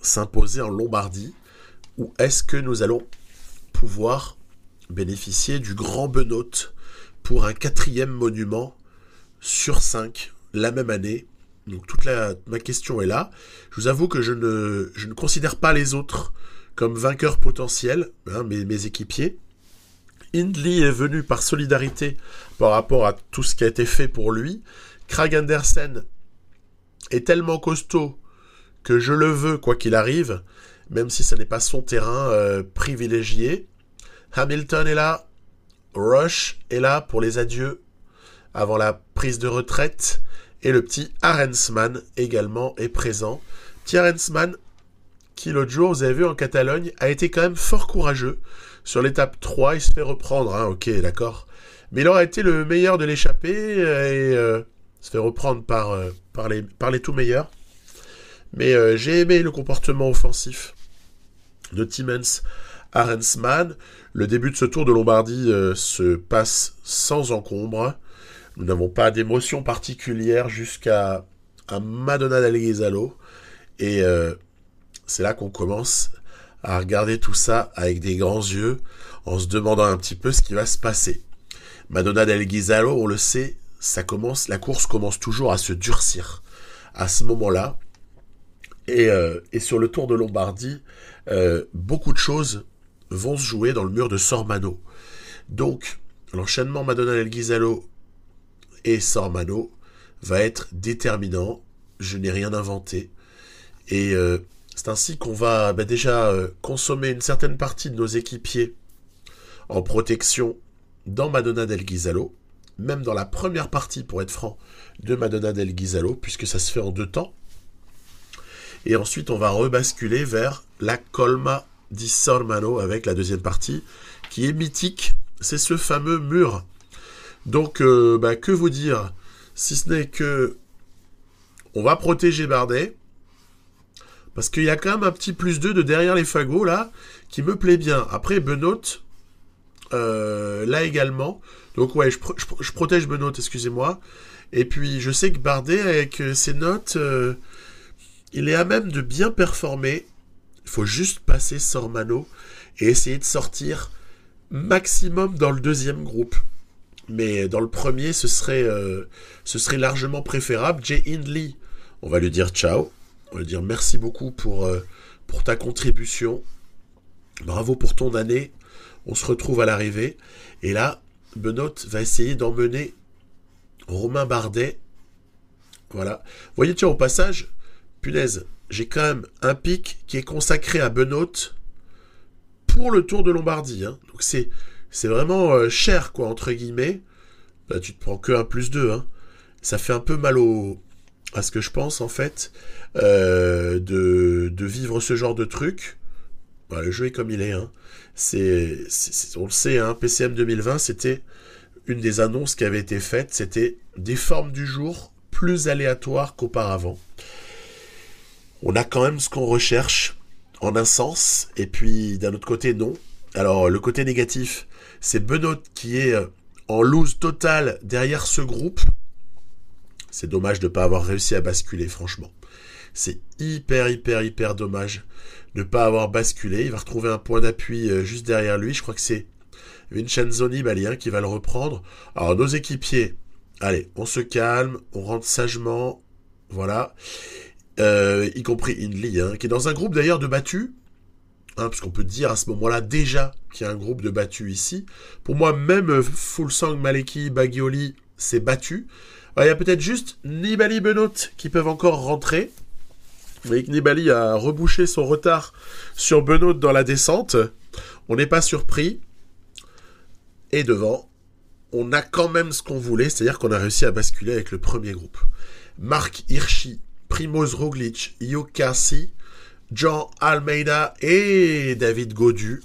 s'imposer en Lombardie, ou est-ce que nous allons pouvoir bénéficier du Grand Benoît pour un 4e monument sur 5 la même année. Donc ma question est là. Je vous avoue que je ne considère pas les autres comme vainqueurs potentiels, mes équipiers. Hindley est venu par solidarité par rapport à tout ce qui a été fait pour lui. Kragh Andersen est tellement costaud que je le veux quoi qu'il arrive, même si ce n'est pas son terrain privilégié. Hamilton est là, Rush est là pour les adieux avant la prise de retraite, et le petit Arensman également est présent. Petit Arensman qui l'autre jour, vous avez vu en Catalogne, a été quand même fort courageux. Sur l'étape 3, il se fait reprendre, ok, d'accord. Mais il aura été le meilleur de l'échappée et se fait reprendre par les tout meilleurs. Mais j'ai aimé le comportement offensif de Timmins Arensman. Le début de ce Tour de Lombardie se passe sans encombre. Nous n'avons pas d'émotion particulière jusqu'à Madonna del Ghisalo. Et c'est là qu'on commence à regarder tout ça avec des grands yeux, en se demandant un petit peu ce qui va se passer. Madonna del Ghisalo, on le sait, la course commence toujours à se durcir à ce moment-là. Et sur le Tour de Lombardie, beaucoup de choses vont se jouer dans le mur de Sormano. Donc, l'enchaînement Madonna del Ghisalo et Sormano va être déterminant. Je n'ai rien inventé. Et C'est ainsi qu'on va déjà consommer une certaine partie de nos équipiers en protection dans Madonna del Ghisalo, même dans la première partie, pour être franc, de Madonna del Ghisalo, puisque ça se fait en 2 temps. Et ensuite, on va rebasculer vers la Colma di Sormano avec la deuxième partie, qui est mythique. C'est ce fameux mur. Donc, que vous dire, si ce n'est que on va protéger Bardet, parce qu'il y a quand même un petit +2 de derrière les fagots, là, qui me plaît bien. Après, Benoît, là également. Donc, ouais, je protège Benoît, excusez-moi. Et puis, je sais que Bardet, avec ses notes, il est à même de bien performer. Il faut juste passer Sormano et essayer de sortir maximum dans le deuxième groupe. Mais dans le premier, ce serait largement préférable. Jay Hindley, on va lui dire ciao. On va lui dire merci beaucoup pour ta contribution. Bravo pour ton année. On se retrouve à l'arrivée. Et là, Benoît va essayer d'emmener Romain Bardet. Voilà. Vous voyez, tiens, au passage, punaise, j'ai quand même un pic qui est consacré à Benoît pour le Tour de Lombardie. Hein. Donc c'est vraiment cher, quoi, entre guillemets. Là, tu te prends que un +2. Hein. Ça fait un peu mal à ce que je pense, en fait, de vivre ce genre de truc. Voilà, le jeu est comme il est. Hein. On le sait, hein, PCM 2020, c'était une des annonces qui avait été faite. C'était des formes du jour plus aléatoires qu'auparavant. On a quand même ce qu'on recherche en un sens, et puis d'un autre côté, non. Alors, le côté négatif, c'est Benoît qui est en loose totale derrière ce groupe. C'est dommage de ne pas avoir réussi à basculer, franchement. C'est hyper dommage de ne pas avoir basculé. Il va retrouver un point d'appui juste derrière lui. Je crois que c'est Vincenzo Nibali qui va le reprendre. Alors, nos équipiers, allez, on se calme, on rentre sagement, voilà. Y compris Hindley, qui est dans un groupe d'ailleurs de battus, parce qu'on peut dire à ce moment-là déjà qu'il y a un groupe de battus ici. Pour moi, même Fuglsang, Maleki, Bagioli, c'est battu. Il y a peut-être juste Nibali, Benoît qui peuvent encore rentrer. Vous voyez que Nibali a rebouché son retard sur Benoît dans la descente. On n'est pas surpris. Et devant, on a quand même ce qu'on voulait, c'est-à-dire qu'on a réussi à basculer avec le premier groupe. Marc Hirschi, Primoz Roglic, Hugh Carthy, John Almeida et David Gaudu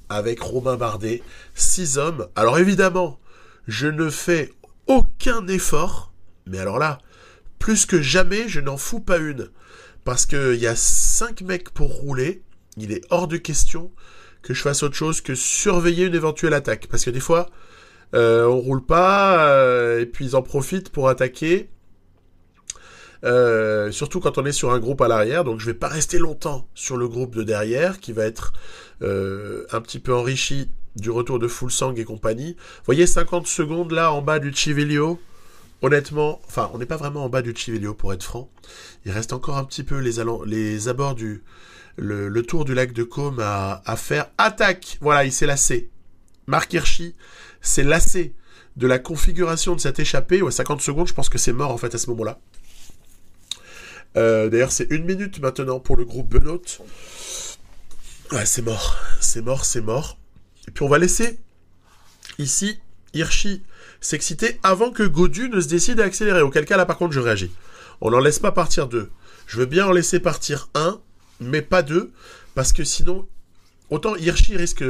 avec Romain Bardet. 6 hommes. Alors évidemment, je ne fais aucun effort, mais alors là, plus que jamais, je n'en fous pas une. Parce qu'il y a 5 mecs pour rouler, il est hors de question que je fasse autre chose que surveiller une éventuelle attaque. Parce que des fois, on roule pas, et puis ils en profitent pour attaquer. Surtout quand on est sur un groupe à l'arrière, donc je vais pas rester longtemps sur le groupe de derrière, qui va être un petit peu enrichi du retour de Fuglsang et compagnie. Vous voyez, 50 secondes là, en bas du Civiglio, honnêtement, enfin, on n'est pas vraiment en bas du Civiglio, pour être franc. Il reste encore un petit peu les abords le tour du lac de Côme à faire. Attaque! Voilà, il s'est lassé. Marc Hirschi s'est lassé de la configuration de cette échappée. Ouais, 50 secondes, je pense que c'est mort, en fait, à ce moment-là. D'ailleurs, c'est 1 minute maintenant pour le groupe Benoît. Ouais, c'est mort. C'est mort. Et puis, on va laisser ici Hirschi s'exciter avant que Gaudu ne se décide à accélérer. Auquel cas, là, par contre, je réagis. On n'en laisse pas partir 2. Je veux bien en laisser partir 1, mais pas 2, parce que sinon, autant Hirschi risque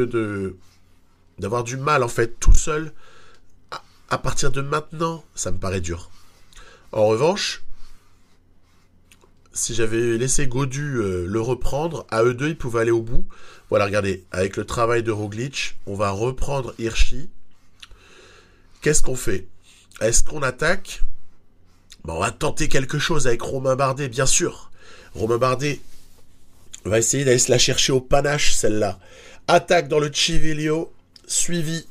d'avoir du mal, en fait, tout seul. À partir de maintenant, ça me paraît dur. En revanche, si j'avais laissé Gaudu le reprendre, à eux deux, ils pouvaient aller au bout. Voilà, regardez, avec le travail de Roglic, on va reprendre Hirschi. Qu'est-ce qu'on fait? Est-ce qu'on attaque? On va tenter quelque chose avec Romain Bardet, bien sûr. Romain Bardet va essayer d'aller se la chercher au panache, celle-là. Attaque dans le Civiglio, suivi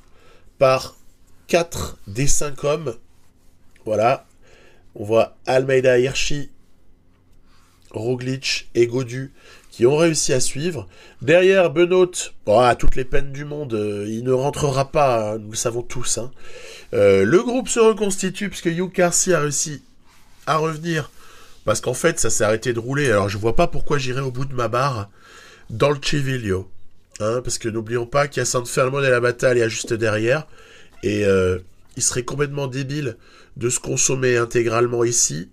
par 4 des 5 hommes. Voilà. On voit Almeida, Hirschi, Roglic et Gaudu qui ont réussi à suivre. Derrière, Benoît, à toutes les peines du monde, il ne rentrera pas, nous le savons tous. Le groupe se reconstitue puisque Hugh Carthy a réussi à revenir Parce qu'en fait, ça s'est arrêté de rouler. Alors, je vois pas pourquoi j'irais au bout de ma barre dans le Civiglio. Hein, parce que n'oublions pas qu'il y a San Fermo della Battaglia juste derrière. Et il serait complètement débile de se consommer intégralement ici,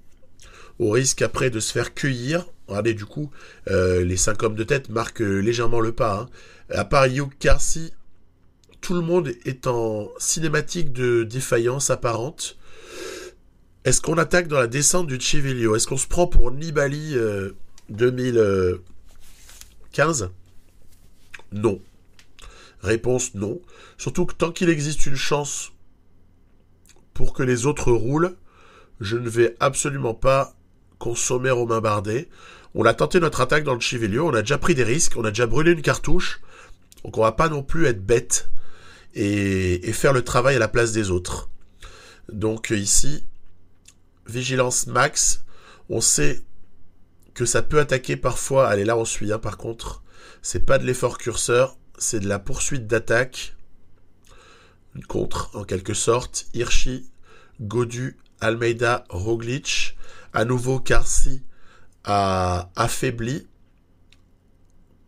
au risque après de se faire cueillir. Regardez, du coup, les 5 hommes de tête marquent légèrement le pas. Hein. À part Hugh Carcy, tout le monde est en cinématique de défaillance apparente. Est-ce qu'on attaque dans la descente du Civiglio? Est-ce qu'on se prend pour Nibali 2015? Non. Réponse non. Surtout que tant qu'il existe une chance pour que les autres roulent, je ne vais absolument pas consommer Romain Bardet. On a tenté notre attaque dans le Civiglio, on a déjà pris des risques, on a déjà brûlé une cartouche, donc on va pas non plus être bête et faire le travail à la place des autres. Donc ici, vigilance max, on sait que ça peut attaquer parfois. Allez, là on suit, hein, par contre, c'est pas de l'effort curseur, c'est de la poursuite d'attaque. Une contre, en quelque sorte. Hirschi, Gaudu, Almeida, Roglic. À nouveau, Carcy a affaibli.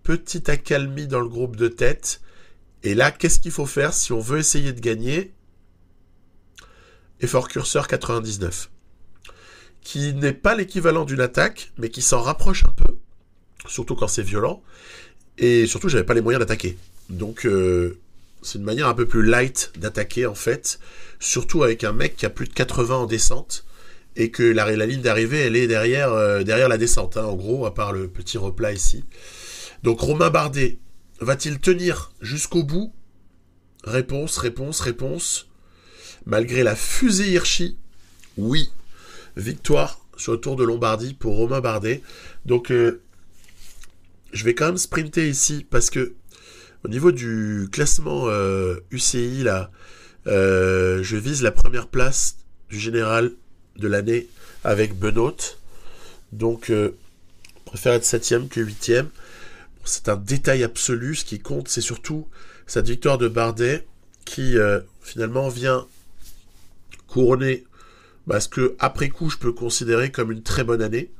Petite accalmie dans le groupe de tête. Et là, qu'est-ce qu'il faut faire si on veut essayer de gagner? Effort curseur 99. Qui n'est pas l'équivalent d'une attaque, mais qui s'en rapproche un peu. Surtout quand c'est violent. Et surtout, j'avais pas les moyens d'attaquer. Donc, c'est une manière un peu plus light d'attaquer, en fait. Surtout avec un mec qui a plus de 80 en descente. Et que la ligne d'arrivée, elle est derrière la descente, hein, en gros, à part le petit replat ici. Donc, Romain Bardet, va-t-il tenir jusqu'au bout? Réponse. Malgré la fusée Hirschi, oui. Victoire sur le Tour de Lombardie pour Romain Bardet. Donc, je vais quand même sprinter ici parce que au niveau du classement UCI, là, je vise la première place du général de l'année avec Benoît. Donc, je préfère être 7ème que 8ème. C'est un détail absolu. Ce qui compte, c'est surtout cette victoire de Bardet qui, finalement, vient couronner ce que, après coup, je peux considérer comme une très bonne année.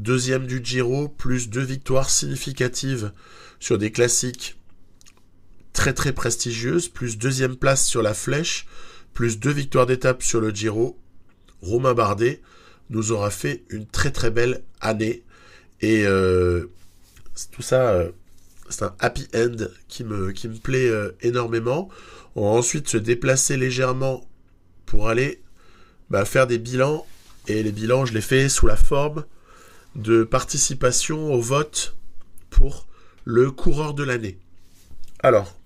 2e du Giro, plus 2 victoires significatives sur des classiques très très prestigieuses, plus 2e place sur la Flèche, plus 2 victoires d'étape sur le Giro. Romain Bardet nous aura fait une très très belle année. Et tout ça, c'est un happy end qui me plaît énormément. On va ensuite se déplacer légèrement pour aller faire des bilans. Et les bilans, je les fais sous la forme de participation au vote pour le coureur de l'année. Alors,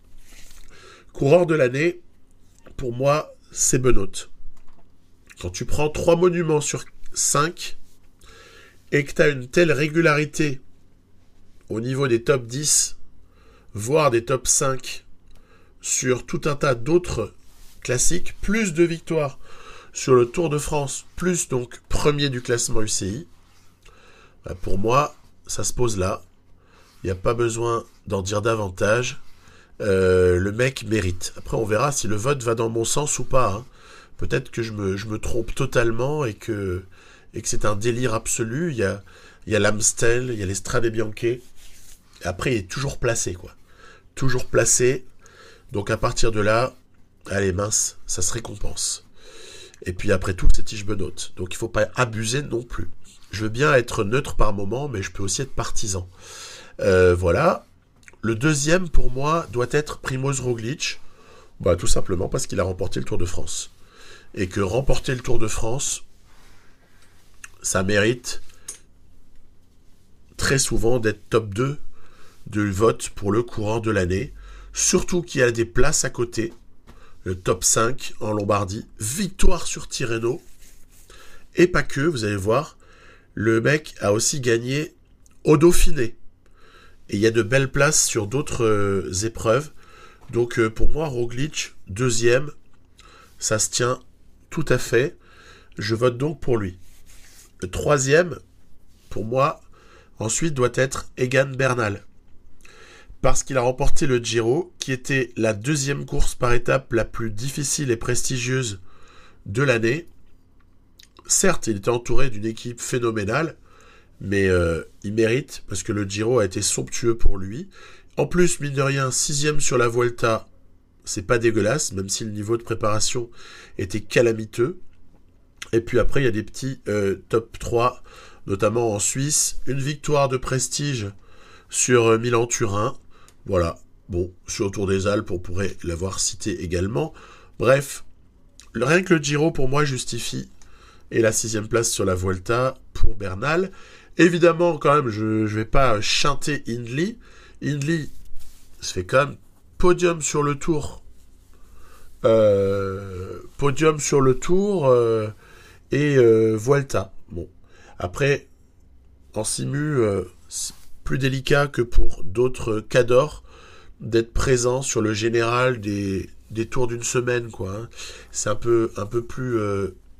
coureur de l'année, pour moi, c'est Benoît. Quand tu prends 3 monuments sur 5 et que tu as une telle régularité au niveau des top 10, voire des top 5 sur tout un tas d'autres classiques, plus de victoires sur le Tour de France, plus donc premier du classement UCI, pour moi, ça se pose là. Il n'y a pas besoin d'en dire davantage. Le mec mérite. Après, on verra si le vote va dans mon sens ou pas. Hein. Peut-être que je me trompe totalement et que c'est un délire absolu. Il y a l'Amstel, il y a les Strade Bianche. Et après, il est toujours placé, quoi. Toujours placé. Donc, à partir de là, allez, mince, ça se récompense. Et puis, après tout, c'est Tige Benoît. Donc, il ne faut pas abuser non plus. Je veux bien être neutre par moment, mais je peux aussi être partisan. Voilà. Le deuxième, pour moi, doit être Primož Roglic. Tout simplement parce qu'il a remporté le Tour de France. Et que remporter le Tour de France, ça mérite très souvent d'être top 2 de vote pour le coureur de l'année. Surtout qu'il y a des places à côté. Le top 5 en Lombardie. Victoire sur Tirreno. Et pas que, vous allez voir. Le mec a aussi gagné au Dauphiné. Et il y a de belles places sur d'autres épreuves. Donc pour moi, Roglic, deuxième, ça se tient tout à fait. Je vote donc pour lui. Le troisième, pour moi, ensuite doit être Egan Bernal. Parce qu'il a remporté le Giro, qui était la deuxième course par étape la plus difficile et prestigieuse de l'année. Certes, il était entouré d'une équipe phénoménale, Mais il mérite, parce que le Giro a été somptueux pour lui. En plus, mine de rien, 6e sur la Vuelta, c'est pas dégueulasse, même si le niveau de préparation était calamiteux. Et puis après, il y a des petits top 3, notamment en Suisse. Une victoire de prestige sur Milan-Turin. Voilà. Bon, sur le Tour des Alpes, on pourrait l'avoir cité également. Bref, rien que le Giro, pour moi, justifie. Et la 6e place sur la Vuelta pour Bernal. Évidemment, quand même, je ne vais pas chanter Hindley. Hindley se fait quand même podium sur le Tour. Podium sur le Tour et Vuelta. Bon. Après, en simu, c'est plus délicat que pour d'autres cadors d'être présent sur le général des tours d'une semaine, quoi. Hein. C'est un peu plus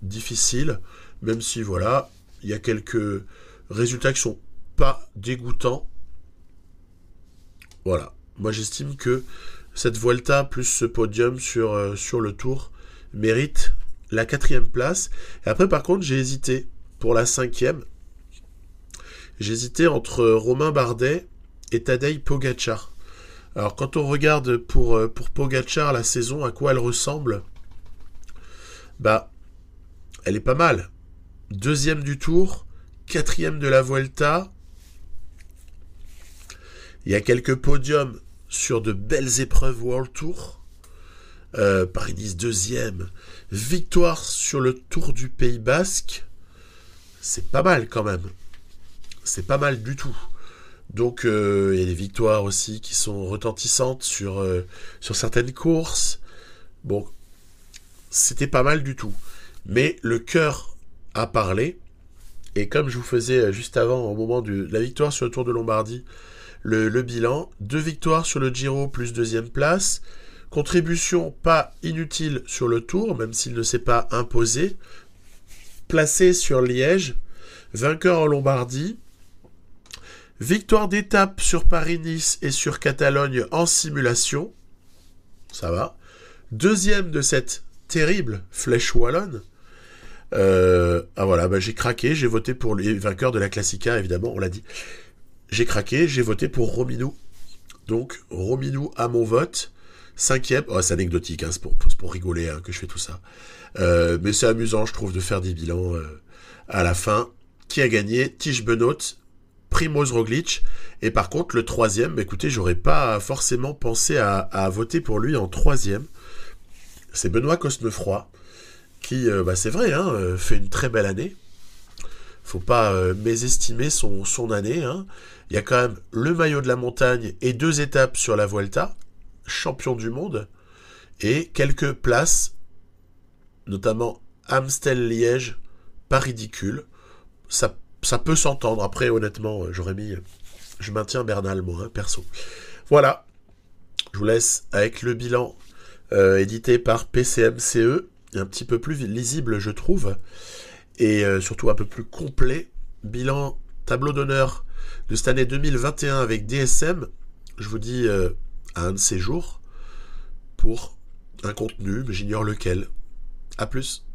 difficile, même si, voilà, il y a quelques résultats qui sont pas dégoûtants. Voilà. Moi, j'estime que cette Vuelta plus ce podium sur le Tour mérite la 4e place. Et après, par contre, j'ai hésité pour la 5e. J'ai hésité entre Romain Bardet et Tadej Pogačar. Alors, quand on regarde pour Pogačar la saison, à quoi elle ressemble, bah, elle est pas mal. 2e du Tour, 4e de la Vuelta. Il y a quelques podiums sur de belles épreuves World Tour. Paris-Nice 2e. Victoire sur le Tour du Pays Basque. C'est pas mal quand même. C'est pas mal du tout. Donc il y a des victoires aussi qui sont retentissantes sur certaines courses. Bon, c'était pas mal du tout. Mais le cœur a parlé. Et comme je vous faisais juste avant, au moment de la victoire sur le Tour de Lombardie, le bilan, 2 victoires sur le Giro plus 2e place, contribution pas inutile sur le Tour, même s'il ne s'est pas imposé, placé sur Liège, vainqueur en Lombardie, victoire d'étape sur Paris-Nice et sur Catalogne en simulation, ça va, 2e de cette terrible flèche wallonne. Voilà, bah, j'ai craqué, j'ai voté pour les vainqueurs de la Classica, évidemment, on l'a dit. J'ai craqué, j'ai voté pour Rominou. Donc, Rominou à mon vote. 5e. Oh, c'est anecdotique, hein, c'est pour rigoler hein, que je fais tout ça. Mais c'est amusant, je trouve, de faire des bilans à la fin. Qui a gagné? Tish Benoît, Primoz Roglic. Et par contre, le 3e, bah, écoutez, j'aurais pas forcément pensé à voter pour lui en 3e. C'est Benoît Cosnefroy, qui, c'est vrai, hein, fait une très belle année. Faut pas mésestimer son année. Hein. Il y a quand même le maillot de la montagne et 2 étapes sur la Vuelta, champion du monde, et quelques places, notamment Amstel-Liège, pas ridicule. Ça peut s'entendre. Après, honnêtement, je maintiens Bernal, moi, hein, perso. Voilà. Je vous laisse avec le bilan édité par PCMCE, un petit peu plus lisible, je trouve. Et surtout un peu plus complet. Bilan, tableau d'honneur de cette année 2021 avec DSM. Je vous dis à un de ces jours pour un contenu, mais j'ignore lequel. A plus.